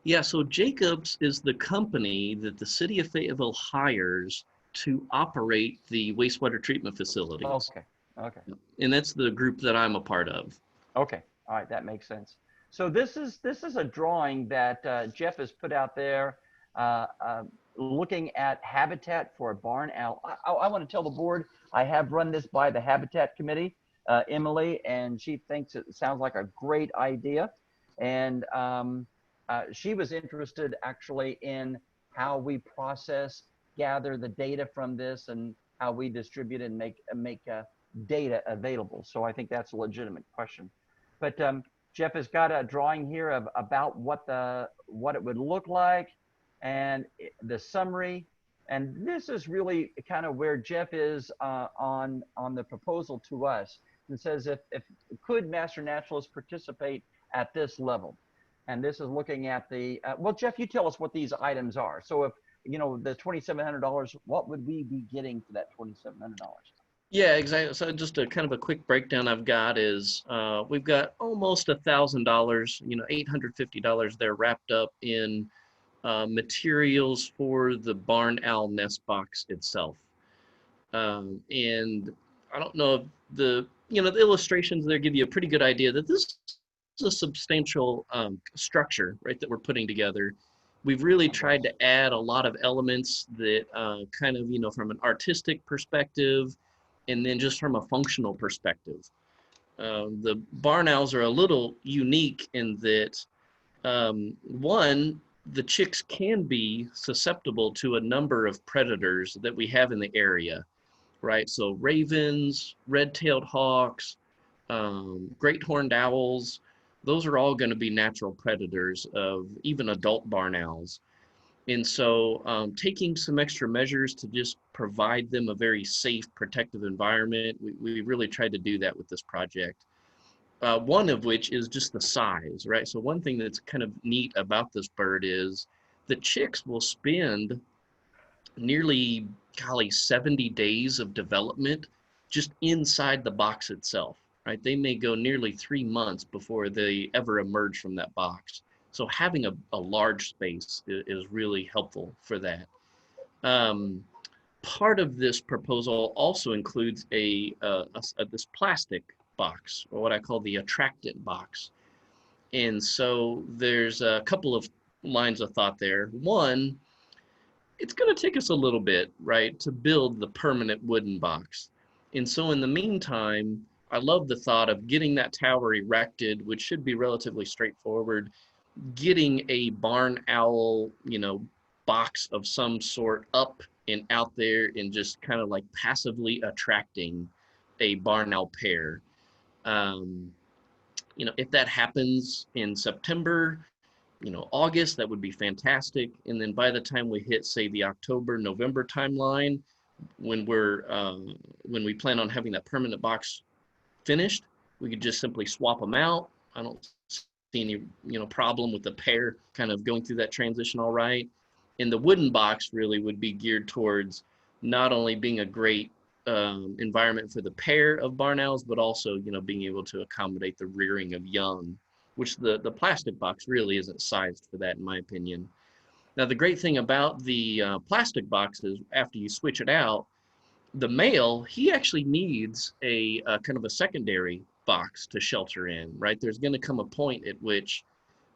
Speaker 16: Yeah, so Jacobs is the company that the city of Fayetteville hires to operate the wastewater treatment facilities.
Speaker 1: Okay, okay.
Speaker 16: And that's the group that I'm a part of.
Speaker 1: Okay, all right, that makes sense. So this is a drawing that Jeff has put out there, looking at habitat for a barn owl. I want to tell the board, I have run this by the Habitat Committee, Emily, and she thinks it sounds like a great idea. And she was interested actually in how we gather the data from this and how we distribute and make data available. So I think that's a legitimate question. But Jeff has got a drawing here of about what it would look like and the summary. And this is really kind of where Jeff is on the proposal to us. It says if could master naturalists participate at this level? And this is looking at the, well, Jeff, you tell us what these items are. So if, you know, the $2,700, what would we be getting for that $2,700?
Speaker 16: Yeah, exactly. So just a kind of a quick breakdown I've got is we've got almost $1,000, you know, $850 there wrapped up in materials for the barn owl nest box itself. And I don't know if the illustrations there give you a pretty good idea that this is a substantial structure, right, that we're putting together. We've really tried to add a lot of elements that kind of, you know, from an artistic perspective and then just from a functional perspective. The barn owls are a little unique in that, one, the chicks can be susceptible to a number of predators that we have in the area, right? So ravens, red-tailed hawks, great horned owls, those are all going to be natural predators of even adult barn owls. And so taking some extra measures to just provide them a very safe, protective environment, we really tried to do that with this project. One of which is just the size, right? So one thing that's kind of neat about this bird is the chicks will spend nearly, 70 days of development just inside the box itself. Right? They may go nearly 3 months before they ever emerge from that box. So having a large space is really helpful for that. Part of this proposal also includes this plastic box, or what I call the attractant box. And so there's a couple of lines of thought there. One, it's going to take us a little bit, right, to build the permanent wooden box. And so in the meantime, I love the thought of getting that tower erected, which should be relatively straightforward, getting a barn owl, you know, box of some sort up and out there and just kind of like passively attracting a barn owl pair. You know, if that happens in September, you know, August, that would be fantastic. And then by the time we hit, say, the October, November timeline, when we plan on having that permanent box finished, we could just simply swap them out. I don't see any, you know, problem with the pair kind of going through that transition all right. And the wooden box really would be geared towards not only being a great environment for the pair of barn owls, but also, you know, being able to accommodate the rearing of young, which the plastic box really isn't sized for that, in my opinion. Now, the great thing about the plastic box is after you switch it out, the male, he actually needs a kind of a secondary box to shelter in, right? There's going to come a point at which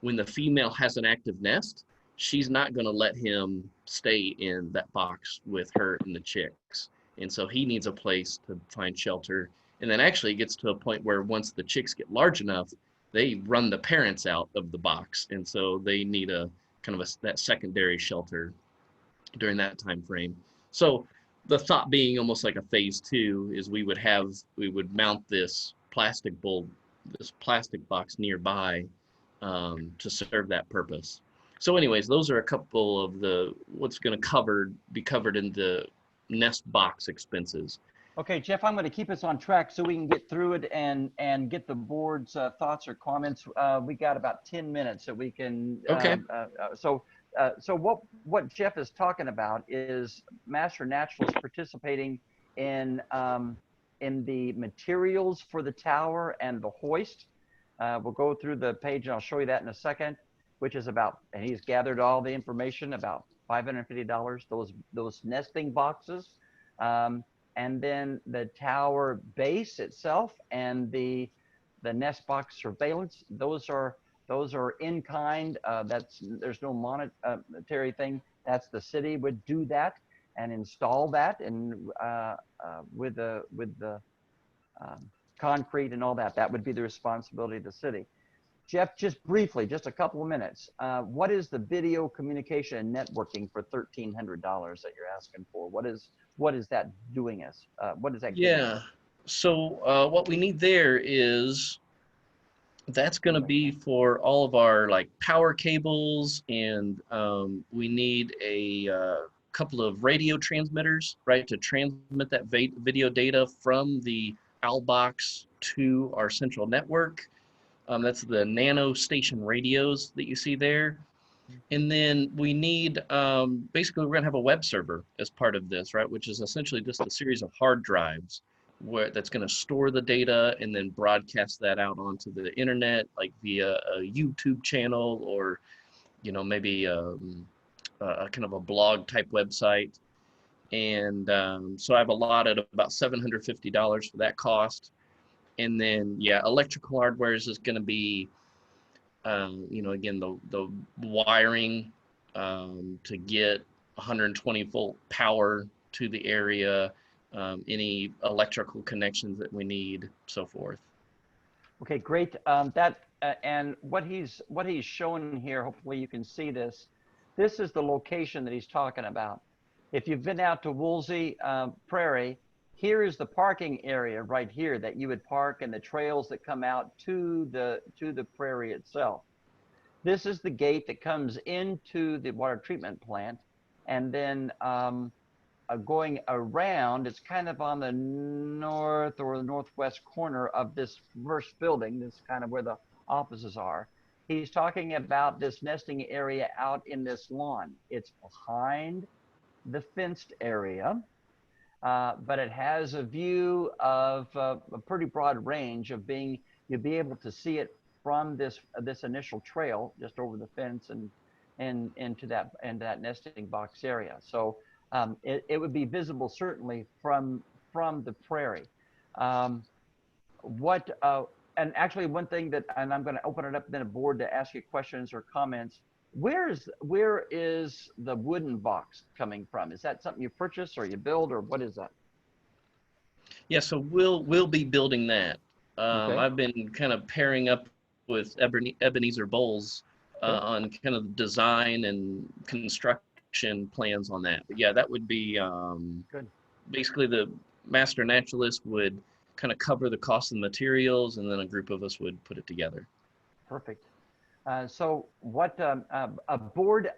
Speaker 16: when the female has an active nest, she's not going to let him stay in that box with her and the chicks. And so he needs a place to find shelter. And then actually it gets to a point where once the chicks get large enough, they run the parents out of the box. And so they need a kind of that secondary shelter during that time frame. So the thought being almost like a phase 2 is we would mount this plastic box nearby to serve that purpose. So anyways, those are a couple of what's going to be covered in the Nest Box expenses.
Speaker 1: Okay, Jeff, I'm going to keep us on track so we can get through it and get the board's thoughts or comments. We got about 10 minutes that we can.
Speaker 16: Okay.
Speaker 1: So what Jeff is talking about is Master Naturalist participating in the materials for the tower and the hoist. We'll go through the page and I'll show you that in a second, which is about, and he's gathered all the information about $550, those nesting boxes. And then the tower base itself and the nest box surveillance, those are in kind. There's no monetary thing. That's the city would do that and install that, and with the concrete and all that. That would be the responsibility of the city. Jeff, just briefly, just a couple of minutes. What is the video communication and networking for $1,300 that you're asking for? What is that doing us? What is that?
Speaker 16: Yeah. So what we need there is that's going to be for all of our like power cables, and we need a couple of radio transmitters, right, to transmit that video data from the OWL box to our central network. That's the nano station radios that you see there. And then we need, basically we're gonna have a web server as part of this, right? Which is essentially just a series of hard drives that's gonna store the data and then broadcast that out onto the internet, like via a YouTube channel or, you know, maybe a kind of a blog type website. And so I've allotted about $750 for that cost. And then, yeah, electrical hardware is going to be, you know, again, the wiring to get 120 volt power to the area, any electrical connections that we need, so forth.
Speaker 1: Okay, great. And what he's showing here, hopefully you can see this. This is the location that he's talking about. If you've been out to Woolsey Prairie, here is the parking area right here that you would park, and the trails that come out to the prairie itself. This is the gate that comes into the water treatment plant, and then going around, it's kind of on the north or the northwest corner of this first building. This is kind of where the offices are. He's talking about this nesting area out in this lawn. It's behind the fenced area. But it has a view of a pretty broad range of you'll be able to see it from this initial trail just over the fence and into that nesting box area. So it would be visible certainly from the prairie. And actually one thing and I'm going to open it up then a board to ask you questions or comments. Where is the wooden box coming from? Is that something you purchase or you build, or what is that?
Speaker 16: Yeah, so we'll be building that.
Speaker 1: Okay.
Speaker 16: I've been kind of pairing up with Ebenezer Bowles on kind of design and construction plans on that. But yeah, that would be
Speaker 1: good.
Speaker 16: Basically the Master Naturalist would kind of cover the cost of the materials, and then a group of us would put it together.
Speaker 1: Perfect. So what a board,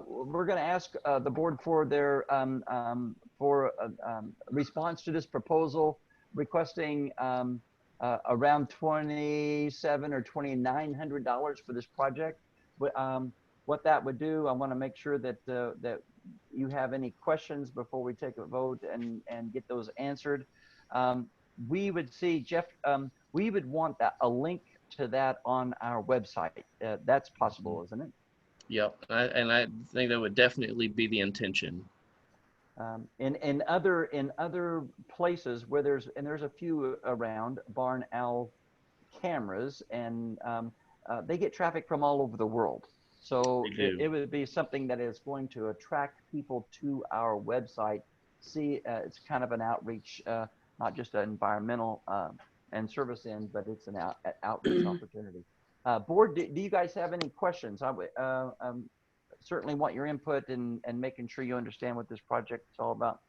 Speaker 1: we're going to ask the board for their response to this proposal, requesting around $2,700 or $2,900 for this project. What that would do, I want to make sure that that you have any questions before we take a vote and get those answered. We would see, Jeff, we would want a link to that on our website. That's possible, isn't it?
Speaker 16: Yep, and I think that would definitely be the intention.
Speaker 1: In other places where there's a few around, Barn Owl cameras, and they get traffic from all over the world. So it would be something that is going to attract people to our website. See, it's kind of an outreach, not just an environmental and service end, but it's an outreach opportunity. Board, do you guys have any questions? I would certainly want your input and making sure you understand what this project is all about.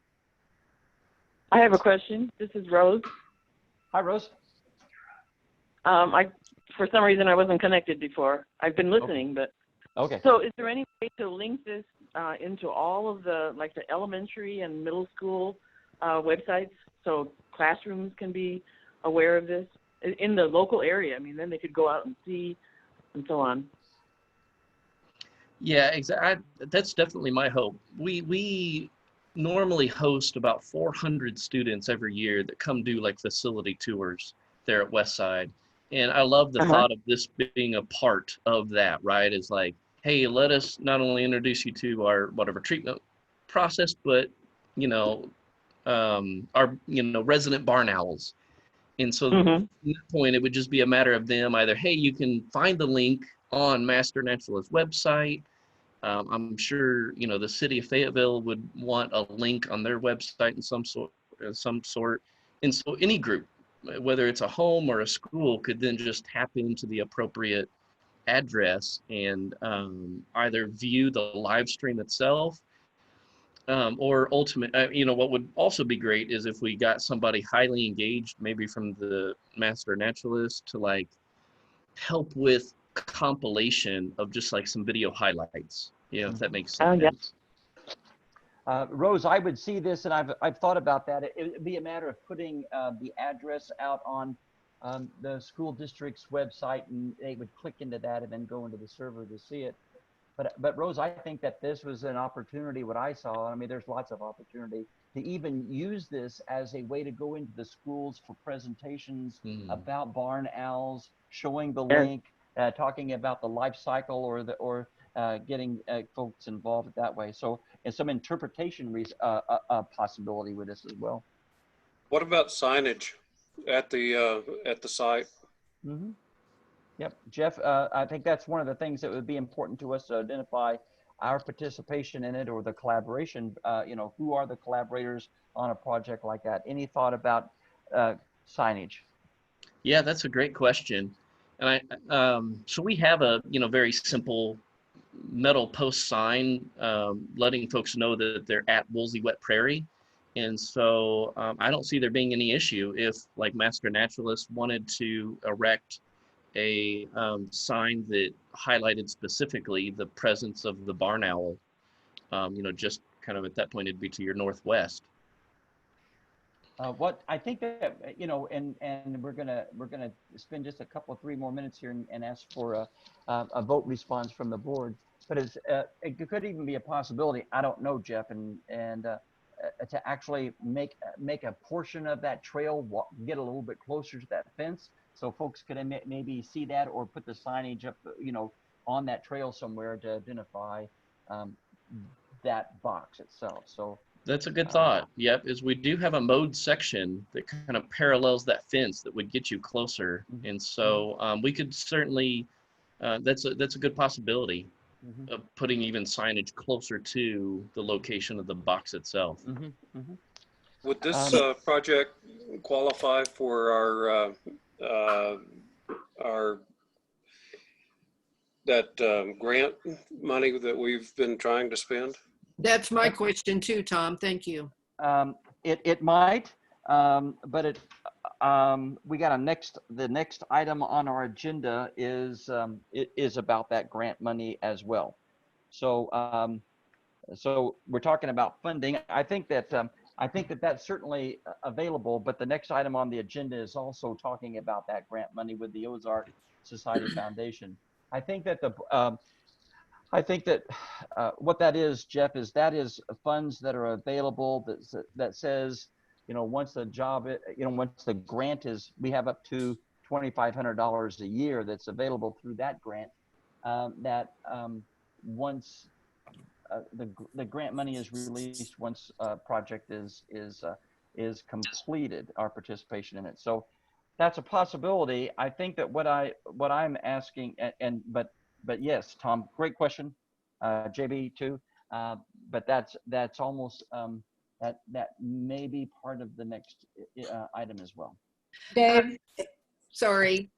Speaker 17: I have a question. This is Rose.
Speaker 1: Hi, Rose.
Speaker 17: For some reason I wasn't connected before. I've been listening, but
Speaker 1: Okay.
Speaker 17: So is there any way to link this into all of the, like the elementary and middle school websites so classrooms can be aware of this in the local area? I mean, then they could go out and see and so on.
Speaker 16: Yeah, exactly. That's definitely my hope. We normally host about 400 students every year that come do like facility tours there at Westside. And I love the thought of this being a part of that, right? It's like, hey, let us not only introduce you to our whatever treatment process, but our resident barn owls. And so at that point, it would just be a matter of them either, hey, you can find the link on Master Naturalist website. I'm sure, the city of Fayetteville would want a link on their website in some sort. And so any group, whether it's a home or a school, could then just tap into the appropriate address and either view the live stream itself or what would also be great is if we got somebody highly engaged, maybe from the Master Naturalist, to like help with compilation of just like some video highlights, if that makes sense.
Speaker 1: Rose, I would see this, and I've thought about that. It would be a matter of putting the address out on the school district's website, and they would click into that and then go into the server to see it. But Rose, I think that this was an opportunity, what I saw, I mean, there's lots of opportunity to even use this as a way to go into the schools for presentations about barn owls, showing the link, talking about the life cycle or getting folks involved that way. So, and some interpretation possibility with this as well.
Speaker 4: What about signage at the site?
Speaker 1: Mm-hmm. Yep, Jeff, I think that's one of the things that would be important to us to identify our participation in it or the collaboration. Who are the collaborators on a project like that? Any thought about signage?
Speaker 16: Yeah, that's a great question. And so we have a very simple metal post sign letting folks know that they're at Woolsey Wet Prairie. And so I don't see there being any issue if like Master Naturalists wanted to erect a sign that highlighted specifically the presence of the barn owl, just kind of at that point it'd be to your northwest.
Speaker 1: What I think that and we're gonna spend just a couple of 3 more minutes here and ask for a vote response from the board. But it could even be a possibility. I don't know, Jeff, and to actually make a portion of that trail get a little bit closer to that fence, so folks could maybe see that or put the signage up, on that trail somewhere to identify that box itself. So.
Speaker 16: That's a good thought. Yep, is we do have a mode section that kind of parallels that fence that would get you closer, and so we could certainly. That's a good possibility of putting even signage closer to the location of the box itself.
Speaker 4: Would this project qualify for our grant money that we've been trying to spend?
Speaker 2: That's my question too, Tom. Thank you.
Speaker 1: It might, but we got the next item on our agenda is about that grant money as well. So so we're talking about funding. I think that that's certainly available, but the next item on the agenda is also talking about that grant money with the Ozark Society Foundation. I think that what that is, Jeff, is funds that are available that says, once the job, once the grant is, we have up to $2,500 a year that's available through that grant. Once the grant money is released, once a project is completed, our participation in it. So that's a possibility. I think that what I'm asking, but yes, Tom, great question, JB too. But that's almost that may be part of the next item as well.
Speaker 9: Dave,
Speaker 2: sorry,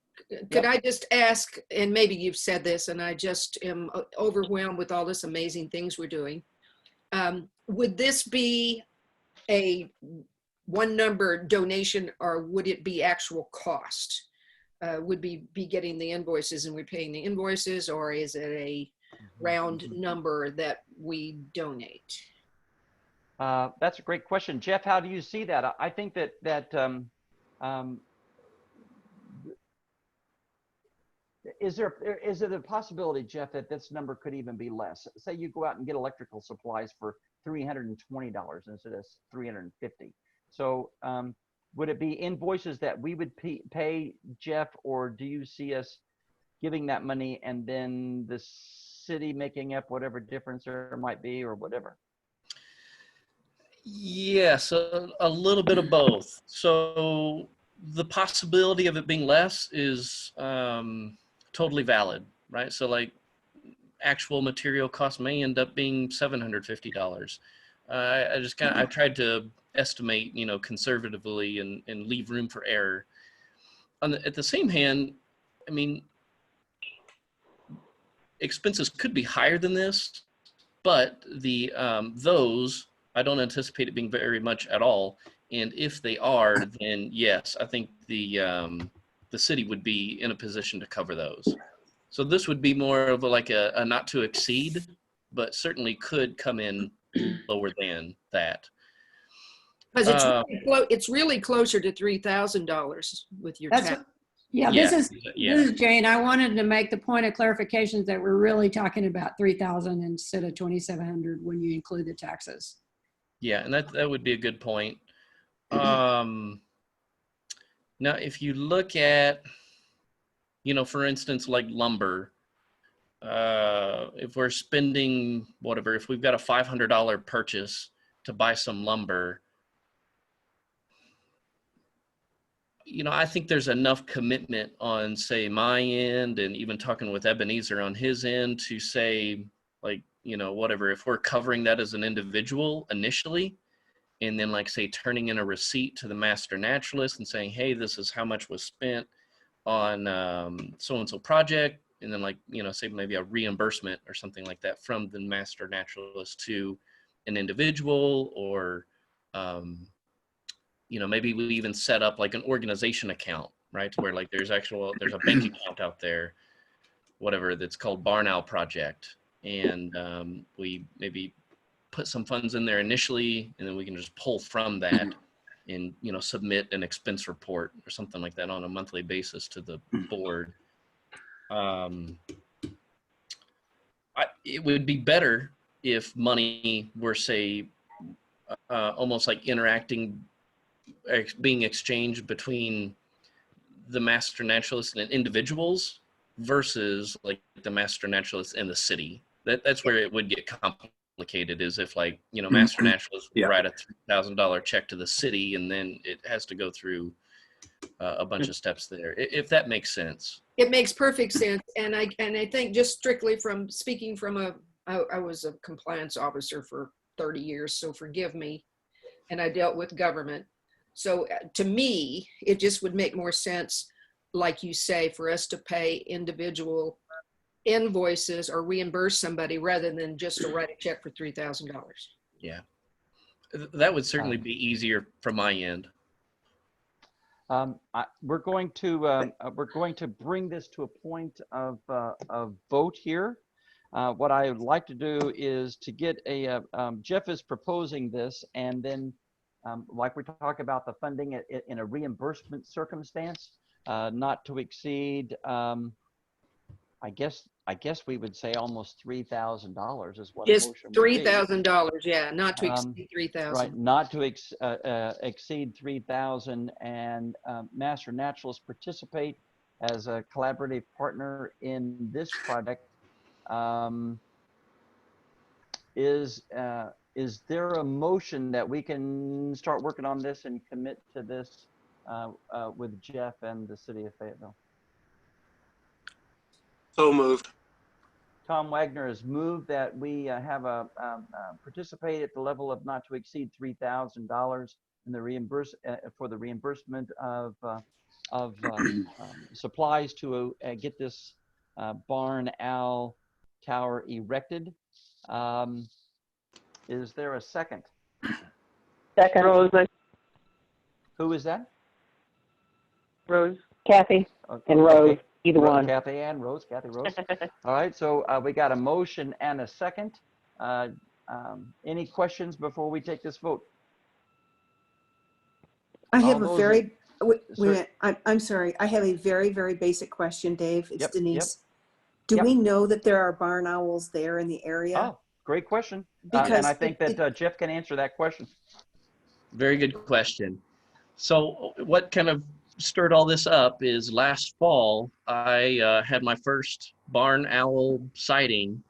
Speaker 2: could I just ask, and maybe you've said this, and I just am overwhelmed with all this amazing things we're doing. Would this be a one number donation, or would it be actual cost? Would we be getting the invoices and we're paying the invoices, or is it round number that we donate?
Speaker 1: That's a great question. Jeff, how do you see that? I think that is there a possibility, Jeff, that this number could even be less? Say you go out and get electrical supplies for $320 instead of $350. So would it be invoices that we would pay, Jeff, or do you see us giving that money and then the city making up whatever difference there might be or whatever?
Speaker 16: Yes, a little bit of both. So the possibility of it being less is totally valid, right? So like actual material cost may end up being $750. I tried to estimate, conservatively and leave room for error. At the same hand, I mean, expenses could be higher than this, but those, I don't anticipate it being very much at all. And if they are, then yes, I think the city would be in a position to cover those. So this would be more of a not to exceed, but certainly could come in lower than that.
Speaker 2: Because it's really closer to $3,000 with your tax.
Speaker 9: This is Jane. I wanted to make the point of clarification that we're really talking about 3,000 instead of 2,700 when you include the taxes.
Speaker 16: Yeah, and that would be a good point. Now, if you look at, for instance, like lumber, if we're spending whatever, if we've got a $500 purchase to buy some lumber, I think there's enough commitment on, say, my end, and even talking with Ebenezer on his end to say, like, whatever, if we're covering that as an individual initially, and then like, say, turning in a receipt to the master naturalist and saying, hey, this is how much was spent on so-and-so project, and then like, say maybe a reimbursement or something like that from the master naturalist to an individual, or maybe we even set up like an organization account, right? Where like there's a bank account out there, whatever, that's called Barn Owl Project. And we maybe put some funds in there initially, and then we can just pull from that and, submit an expense report or something like that on a monthly basis to the board. It would be better if money were, say, almost like being exchanged between the master naturalist and individuals versus like the master naturalist and the city. That's where it would get complicated, is if like, master naturalist would write a $3,000 check to the city, and then it has to go through a bunch of steps there, if that makes sense.
Speaker 2: It makes perfect sense. And I think just strictly from speaking from I was a compliance officer for 30 years, so forgive me. And I dealt with government. So to me, it just would make more sense, like you say, for us to pay individual invoices or reimburse somebody rather than just to write a check for $3,000.
Speaker 16: Yeah, that would certainly be easier from my end.
Speaker 1: We're going to bring this to a point of vote here. What I would like to do is to get Jeff is proposing this, and then like we talk about the funding in a reimbursement circumstance, not to exceed, I guess we would say almost $3,000 is what.
Speaker 2: Just $3,000, yeah, not to exceed 3,000.
Speaker 1: Right, not to exceed 3,000, and Master Naturalists participate as a collaborative partner in this project. Is there a motion that we can start working on this and commit to this with Jeff and the city of Fayetteville?
Speaker 4: So moved.
Speaker 1: Tom Wagner has moved that we have participate at the level of not to exceed $3,000 in the for the reimbursement of supplies to get this barn owl tower erected. Is there a second?
Speaker 12: Second. Rose.
Speaker 1: Who is that?
Speaker 12: Rose. Kathy and Rose.
Speaker 1: Okay.
Speaker 12: Either one.
Speaker 1: Kathy Rose. All right, so we got a motion and a second. Any questions before we take this vote?
Speaker 15: I
Speaker 1: All
Speaker 15: have a
Speaker 1: those
Speaker 15: very, wait a
Speaker 1: Sir-
Speaker 15: minute, I'm sorry. I have a very, very basic question, Dave. It's
Speaker 1: Yep,
Speaker 15: Denise.
Speaker 1: yep,
Speaker 15: Do
Speaker 1: yep.
Speaker 15: we know that there are barn owls there in the area?
Speaker 1: Oh, great question.
Speaker 15: Because
Speaker 1: and I think that Jeff can answer that question.
Speaker 16: Very good question. So what kind of stirred all this up is last fall, I had my first barn owl sighting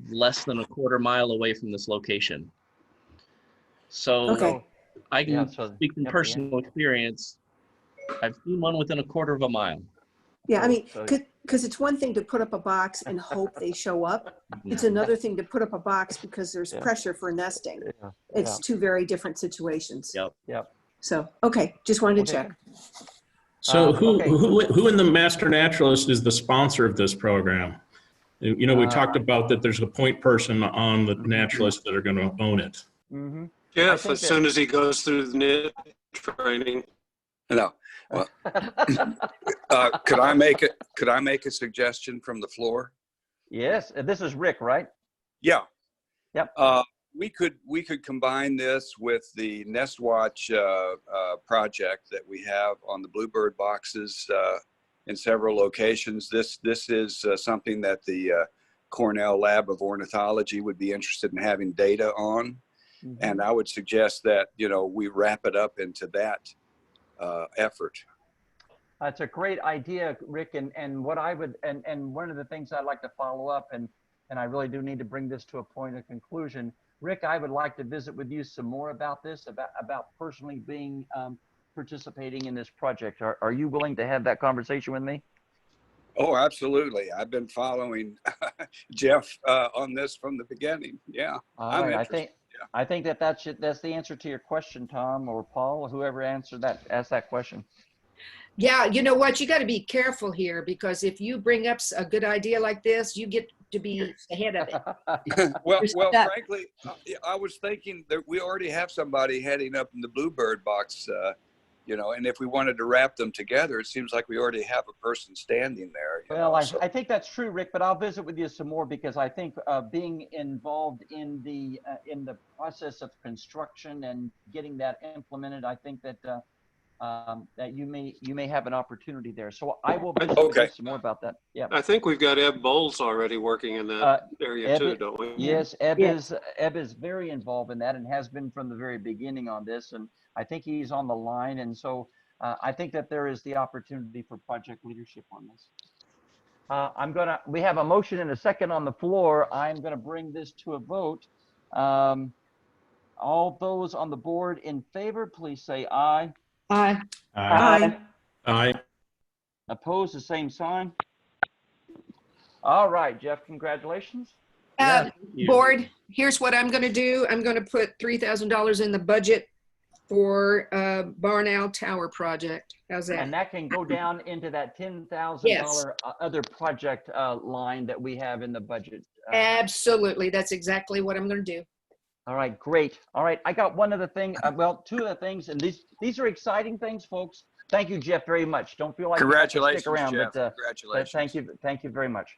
Speaker 16: less than a quarter mile away from this location. So
Speaker 15: Okay.
Speaker 16: I can
Speaker 1: Yeah, so-
Speaker 16: speak from
Speaker 1: yep,
Speaker 16: personal experience. I've seen one within a quarter of a mile.
Speaker 15: Yeah, I
Speaker 1: So-
Speaker 15: mean,
Speaker 1: so-
Speaker 15: because it's one thing to put up a box and hope they show up. It's another thing to put up a box because there's
Speaker 1: Yeah.
Speaker 15: pressure for nesting.
Speaker 1: Yeah,
Speaker 15: It's two very different situations.
Speaker 16: Yep.
Speaker 1: Yep.
Speaker 15: So, okay, just wanted to
Speaker 1: Okay.
Speaker 15: check.
Speaker 7: So
Speaker 1: okay.
Speaker 7: who in the Master Naturalist is the sponsor of this program? You know, we talked about that there's a point person on the naturalist that are going to own it.
Speaker 1: Mm-hmm.
Speaker 4: Jeff,
Speaker 1: think
Speaker 4: as soon as he goes through the NIT training.
Speaker 18: No. Well, could I make a suggestion from the floor?
Speaker 1: Yes, this is Rick, right?
Speaker 18: Yeah.
Speaker 1: Yep.
Speaker 18: We could combine this with the Nest Watch project that we have on the Bluebird boxes in several locations. This is something that the Cornell Lab of Ornithology would be interested in having data on, and I would suggest that we wrap it up into that effort.
Speaker 1: That's a great idea, Rick. And what I would, and one of the things I'd like to follow up, and I really do need to bring this to a point of conclusion. Rick, I would like to visit with you some more about this, about personally being participating in this project. Are you willing to have that conversation with me?
Speaker 18: Oh, absolutely. I've been following Jeff on this from the beginning. Yeah.
Speaker 1: All right. I think that's the answer to your question, Tom or Paul, whoever asked that question.
Speaker 2: Yeah, you know what? You got to be careful here because if you bring up a good idea like this, you get to be ahead of it.
Speaker 18: well, frankly, I was thinking that we already have somebody heading up in the Bluebird box, and if we wanted to wrap them together, it seems like we already have a person standing there.
Speaker 1: Well, I think that's true, Rick, but I'll visit with you some more because I think being involved in the process of construction and getting that implemented, I think that that you may have an opportunity there. So I will visit with you some more about that. Yeah.
Speaker 4: I think we've got Eb Bowles already working in that area too, don't we?
Speaker 1: Yes, Eb is very involved in that and has been from the very beginning on this. And I think he's on the line. And so I think that there is the opportunity for project leadership on this. We have a motion and a second on the floor. I'm going to bring this to a vote. All those on the board in favor, please say aye.
Speaker 9: Aye.
Speaker 7: Aye. Aye.
Speaker 1: Opposed, the same sign. All right, Jeff, congratulations.
Speaker 2: Board, here's what I'm going to do. I'm going to put $3,000 in the budget for Barn Owl Tower project. How's that?
Speaker 1: And that can go down into that $10,000 other project line that we have in the budget.
Speaker 2: Absolutely. That's exactly what I'm going to do.
Speaker 1: All right, great. All right, I got one other thing. Well, two other things, and these are exciting things, folks. Thank you, Jeff, very much. Don't feel like you have to stick around,
Speaker 18: Jeff.
Speaker 1: but
Speaker 18: Congratulations.
Speaker 1: thank you very much.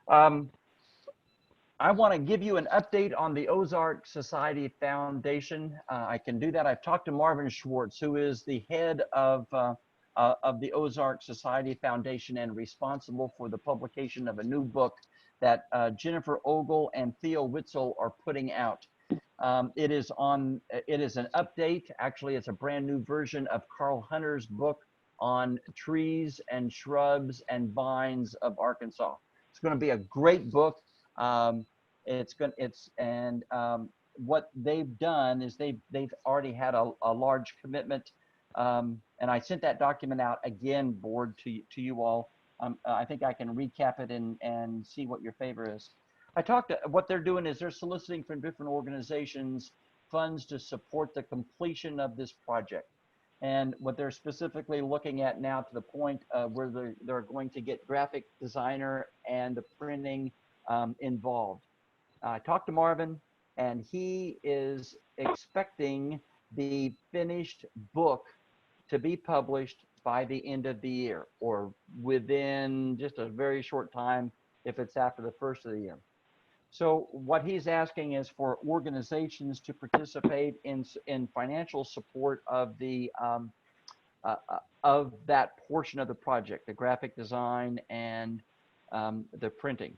Speaker 1: I want to give you an update on the Ozark Society Foundation. I can do that. I've talked to Marvin Schwartz, who is the head of the Ozark Society Foundation and responsible for the publication of a new book that Jennifer Ogle and Theo Witzel are putting out. It is an update. Actually, it's a brand new version of Carl Hunter's book on trees and shrubs and vines of Arkansas. It's going to be a great book. What they've done is they've already had a large commitment, and I sent that document out again, board, to you all. I think I can recap it and see what your favor is. What they're doing is they're soliciting from different organizations funds to support the completion of this project. And what they're specifically looking at now, to the point where they're going to get graphic designer and the printing involved. I talked to Marvin, and he is expecting the finished book to be published by the end of the year, or within just a very short time if it's after the first of the year. So what he's asking is for organizations to participate in financial support of the of that portion of the project, the graphic design and the printing.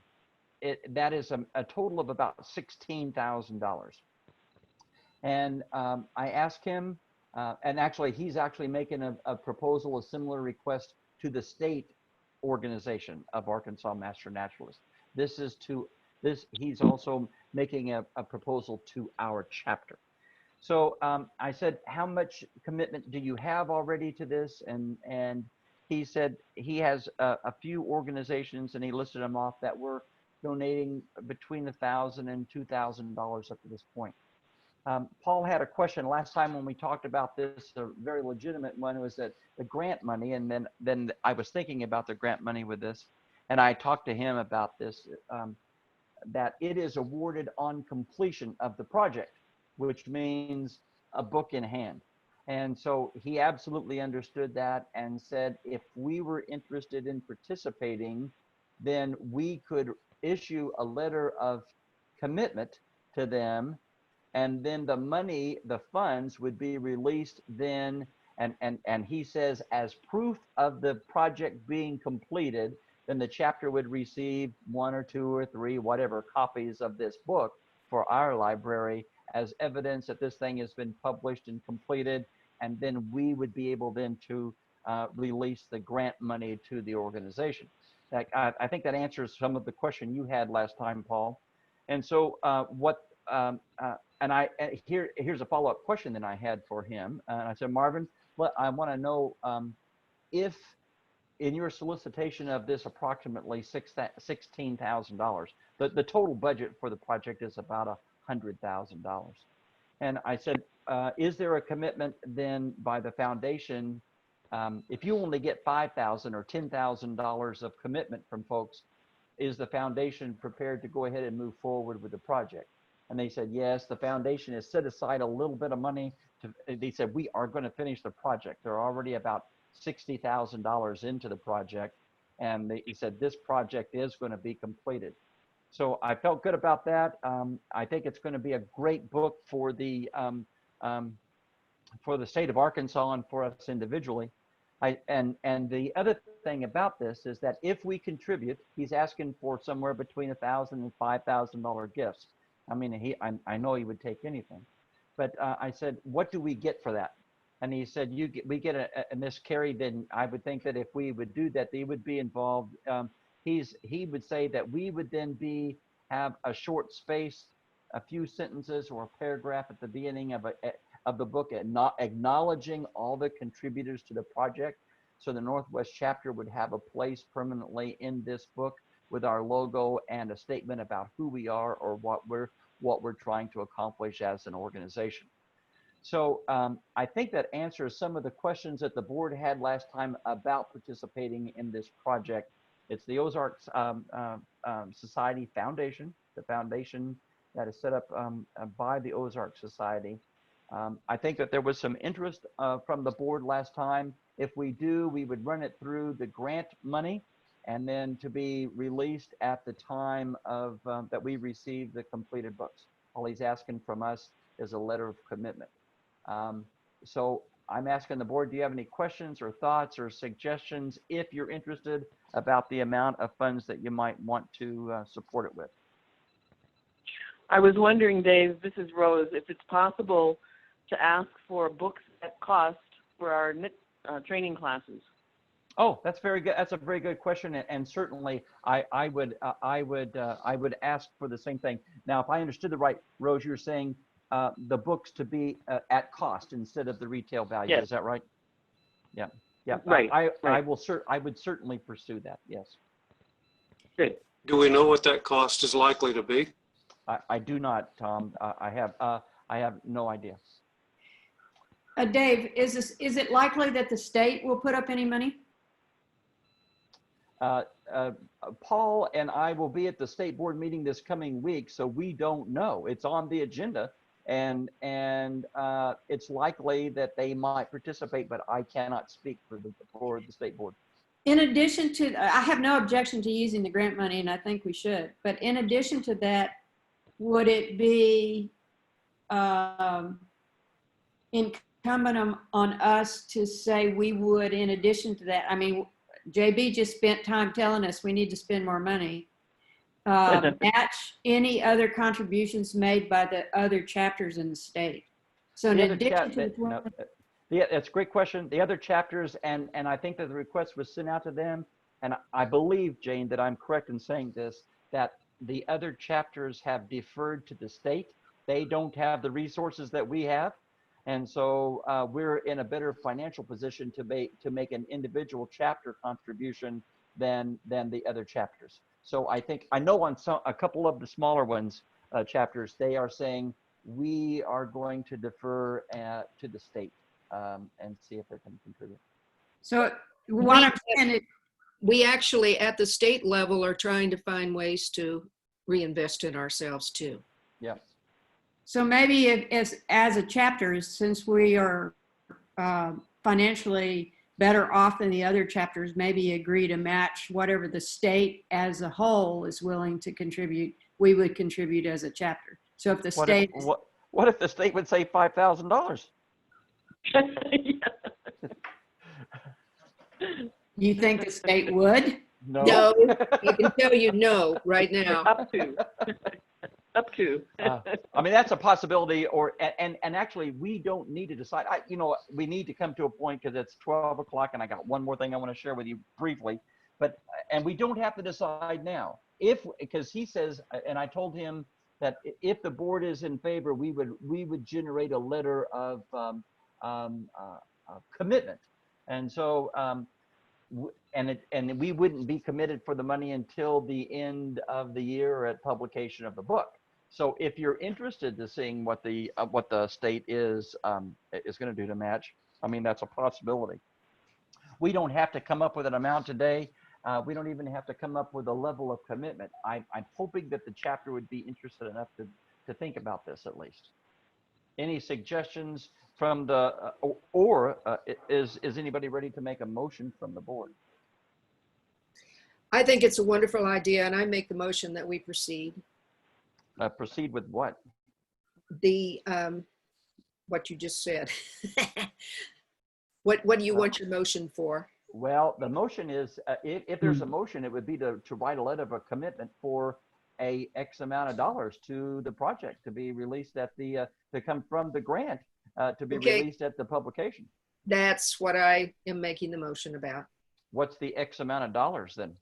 Speaker 1: That is a total of about $16,000. And I asked him, and actually he's actually making a proposal, a similar request to the state organization of Arkansas Master Naturalists. He's also making a proposal to our chapter. So I said, how much commitment do you have already to this? And he said he has a few organizations, and he listed them off, that were donating between $1,000 and $2,000 up to this point. Paul had a question last time when we talked about this, a very legitimate one, was that the grant money, and then I was thinking about the grant money with this, and I talked to him about this, that it is awarded on completion of the project, which means a book in hand. And so he absolutely understood that and said, if we were interested in participating, then we could issue a letter of commitment to them, and then the money, the funds, would be released then, and he says, as proof of the project being completed, then the chapter would receive 1 or 2 or 3, whatever, copies of this book for our library as evidence that this thing has been published and completed, and then we would be able then to release the grant money to the organization. I think that answers some of the question you had last time, Paul. And so here's a follow-up question that I had for him. And I said, Marvin, I want to know if in your solicitation of this approximately $16,000, the total budget for the project is about $100,000. And I said, is there a commitment then by the foundation, if you only get $5,000 or $10,000 of commitment from folks, is the foundation prepared to go ahead and move forward with the project? And they said, yes, the foundation has set aside a little bit of money. They said, we are going to finish the project. They're already about $60,000 into the project. And he said, this project is going to be completed. So I felt good about that. I think it's going to be a great book for the state of Arkansas and for us individually. And the other thing about this is that if we contribute, he's asking for somewhere between $1,000 and $5,000 gifts. I mean, I know he would take anything, but I said, what do we get for that? And he said, we get a Miss Carrie. Then I would think that if we would do that, they would be involved. He would say that we would then have a short space, a few sentences or a paragraph at the beginning of the book, acknowledging all the contributors to the project. So the Northwest chapter would have a place permanently in this book with our logo and a statement about who we are or what we're trying to accomplish as an organization. So I think that answers some of the questions that the board had last time about participating in this project. It's the Ozarks Society Foundation, the foundation that is set up by the Ozark Society. I think that there was some interest from the board last time. If we do, we would run it through the grant money, and then to be released at the time of that we receive the completed books. All he's asking from us is a letter of commitment. So I'm asking the board, do you have any questions or thoughts or suggestions, if you're interested, about the amount of funds that you might want to support it with?
Speaker 17: I was wondering, Dave, this is Rose, if it's possible to ask for books at cost for our knit training classes.
Speaker 1: Oh, that's very good. That's a very good question, and certainly I would ask for the same thing. Now, if I understood it right, Rose, you're saying the books to be at cost instead of the retail value.
Speaker 17: Yes.
Speaker 1: Is that right? Yeah. Yeah.
Speaker 17: Right.
Speaker 1: I would certainly pursue that. Yes.
Speaker 17: Good.
Speaker 4: Do we know what that cost is likely to be?
Speaker 1: I do not, Tom. I have no idea.
Speaker 9: Dave, is it likely that the state will put up any money?
Speaker 1: Paul and I will be at the state board meeting this coming week, so we don't know. It's on the agenda, and it's likely that they might participate, but I cannot speak for the state board.
Speaker 9: In addition to, I have no objection to using the grant money, and I think we should. But in addition to that, would it be incumbent on us to say we would, in addition to that, I mean, JB just spent time telling us we need to spend more money, match any other contributions made by the other chapters in the state. So in addition to
Speaker 1: yeah, that's a great question. The other chapters, and I think that the request was sent out to them, and I believe, Jane, that I'm correct in saying this, that the other chapters have deferred to the state. They don't have the resources that we have, and so we're in a better financial position to make an individual chapter contribution than the other chapters. So I know on a couple of the smaller ones, chapters, they are saying we are going to defer to the state. And see if they can contribute.
Speaker 9: So what I'm saying is,
Speaker 2: we actually at the state level are trying to find ways to reinvest in ourselves too.
Speaker 1: Yeah.
Speaker 9: So maybe as a chapter, since we are financially better off than the other chapters, maybe agree to match whatever the state as a whole is willing to contribute, we would contribute as a chapter. So if the state...
Speaker 1: What if the state would say $5,000?
Speaker 9: You think the state would?
Speaker 1: No.
Speaker 2: No, I can tell you no right now.
Speaker 17: Up to.
Speaker 1: I mean, that's a possibility, and actually, we don't need to decide. We need to come to a point because it's 12 o'clock, and I got one more thing I want to share with you briefly. And we don't have to decide now. Because he says, and I told him that if the board is in favor, we would generate a letter of commitment, and so and we wouldn't be committed for the money until the end of the year or at publication of the book. So if you're interested to seeing what the state is going to do to match, I mean, that's a possibility. We don't have to come up with an amount today. We don't even have to come up with a level of commitment. I'm hoping that the chapter would be interested enough to think about this at least. Any suggestions from the, is anybody ready to make a motion from the board?
Speaker 2: I think it's a wonderful idea, and I make the motion that we proceed.
Speaker 1: Proceed with what?
Speaker 2: The, what you just said. What do you want your motion for?
Speaker 1: Well, the motion is, if there's a motion, it would be to write a letter of a commitment for a X amount of dollars to the project to be released at the, to come from the grant to be released at the publication.
Speaker 2: That's what I am making the motion about.
Speaker 1: What's the X amount of dollars then?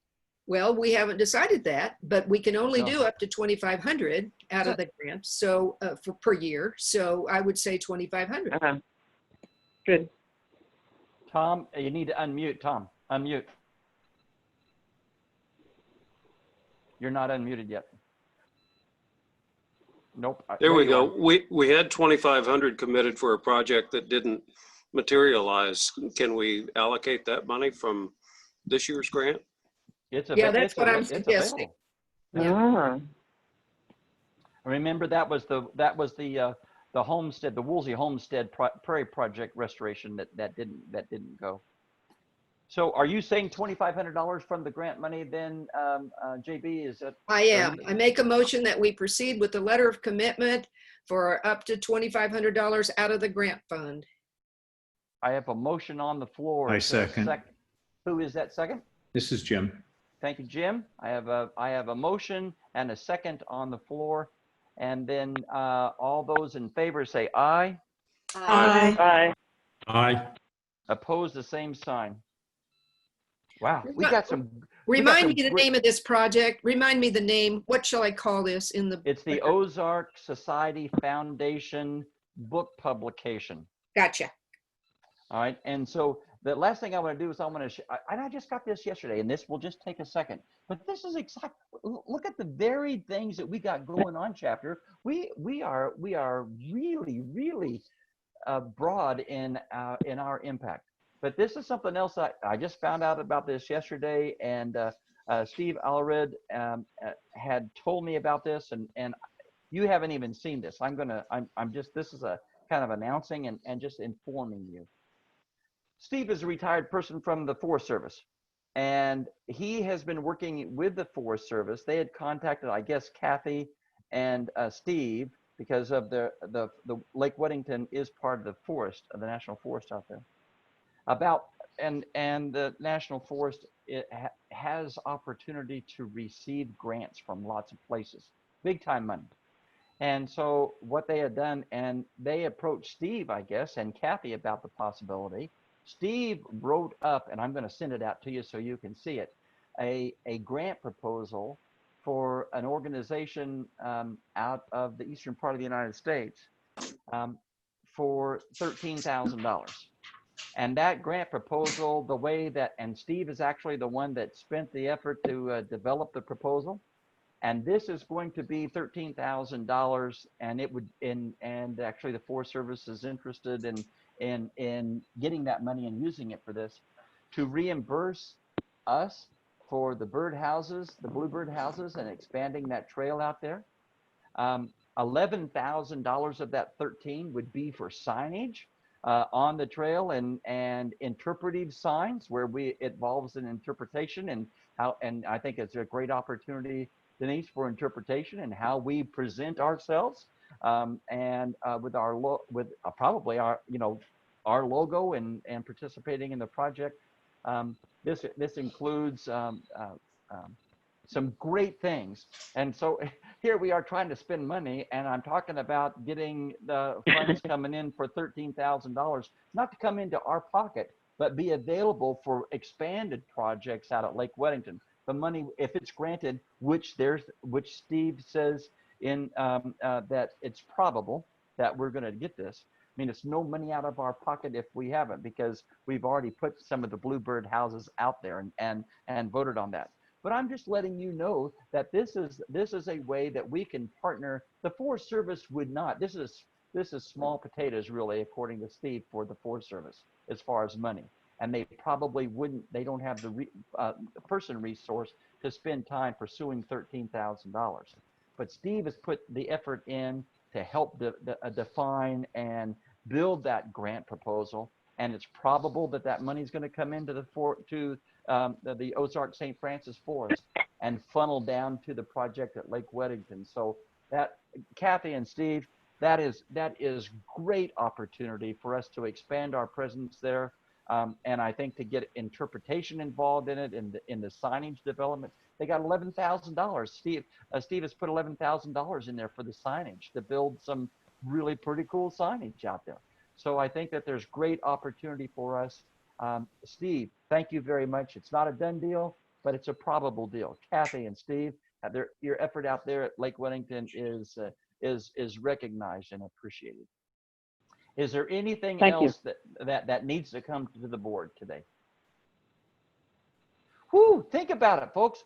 Speaker 2: Well, we haven't decided that, but we can only do up to 2,500 out of the grant, so for per year. So I would say 2,500.
Speaker 17: Good.
Speaker 1: Tom, you need to unmute. Tom, unmute. You're not unmuted yet. Nope.
Speaker 4: There we go. We had 2,500 committed for a project that didn't materialize. Can we allocate that money from this year's grant?
Speaker 2: That's what I'm suggesting.
Speaker 17: Yeah.
Speaker 1: Remember, that was the homestead, the Woolsey Homestead Prairie Project restoration that didn't go. So are you saying $2,500 from the grant money then, JB? Is that?
Speaker 2: I am. I make a motion that we proceed with the letter of commitment for up to $2,500 out of the grant fund.
Speaker 1: I have a motion on the floor.
Speaker 6: I second.
Speaker 1: Who is that second?
Speaker 6: This is Jim.
Speaker 1: Thank you, Jim. I have a motion and a second on the floor. And then all those in favor say aye.
Speaker 17: Aye. Aye.
Speaker 7: Aye.
Speaker 1: Opposed, the same sign. Wow, we got some.
Speaker 2: Remind me the name of this project. Remind me the name. What shall I call this in the?
Speaker 1: It's the Ozark Society Foundation book publication.
Speaker 2: Gotcha.
Speaker 1: All right, and so the last thing I want to do is I want to, and I just got this yesterday, and this will just take a second. But this is exactly. Look at the varied things that we got going on. Chapter. We are really broad in our impact. But this is something else I just found out about this yesterday, and Steve Allred had told me about this, and You haven't even seen this. I'm just, this is a kind of announcing and just informing you. Steve is a retired person from the Forest Service, and he has been working with the Forest Service. They had contacted, I guess, Kathy and Steve, because of the Lake Weddington is part of the forest, of the National Forest out there. And the National Forest, it has opportunity to receive grants from lots of places, big time money. And so what they had done, and they approached Steve, I guess, and Kathy about the possibility. Steve wrote up, and I'm going to send it out to you so you can see it, a grant proposal for an organization out of the eastern part of the United States for $13,000. And that grant proposal, the way that, and Steve is actually the one that spent the effort to develop the proposal. And this is going to be $13,000, and it would, and actually the Forest Service is interested in getting that money and using it for this, to reimburse us for the bird houses, the bluebird houses, and expanding that trail out there. $11,000 of that 13 would be for signage on the trail and interpretive signs where it involves an interpretation and how, and I think it's a great opportunity, Denise, for interpretation and how we present ourselves, and with our probably our our logo and participating in the project. This includes some great things, and so here we are trying to spend money, and I'm talking about getting the funds coming in for $13,000, not to come into our pocket, but be available for expanded projects out at Lake Weddington. The money, if it's granted, which Steve says in that it's probable that we're going to get this. I mean, it's no money out of our pocket if we haven't, because we've already put some of the bluebird houses out there and voted on that. But I'm just letting you know that this is a way that we can partner. The Forest Service would not. This is small potatoes, really, according to Steve, for the Forest Service as far as money. And they probably wouldn't, they don't have the person resource to spend time pursuing $13,000. But Steve has put the effort in to help define and build that grant proposal. And it's probable that that money is going to come into the Ozark St. Francis Forest and funnel down to the project at Lake Weddington. So that, Kathy and Steve, that is great opportunity for us to expand our presence there. And I think to get interpretation involved in it, in the signage development, they got $11,000. Steve has put $11,000 in there for the signage to build some really pretty cool signage out there. So I think that there's great opportunity for us. Steve, thank you very much. It's not a done deal, but it's a probable deal. Kathy and Steve, your effort out there at Lake Weddington is recognized and appreciated. Is there anything else that needs to come to the board today? Whew, think about it, folks.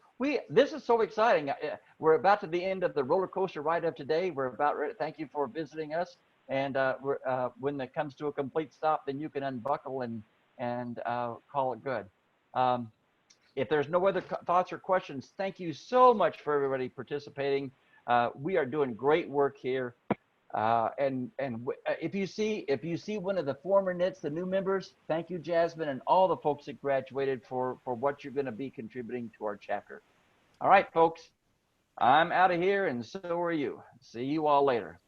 Speaker 1: This is so exciting. We're about to the end of the roller coaster ride of today. We're about ready. Thank you for visiting us. And when it comes to a complete stop, then you can unbuckle and call it good. If there's no other thoughts or questions, thank you so much for everybody participating. We are doing great work here. And if you see one of the former NITs, the new members, thank you, Jasmine, and all the folks that graduated for what you're going to be contributing to our chapter. All right, folks, I'm out of here, and so are you. See you all later.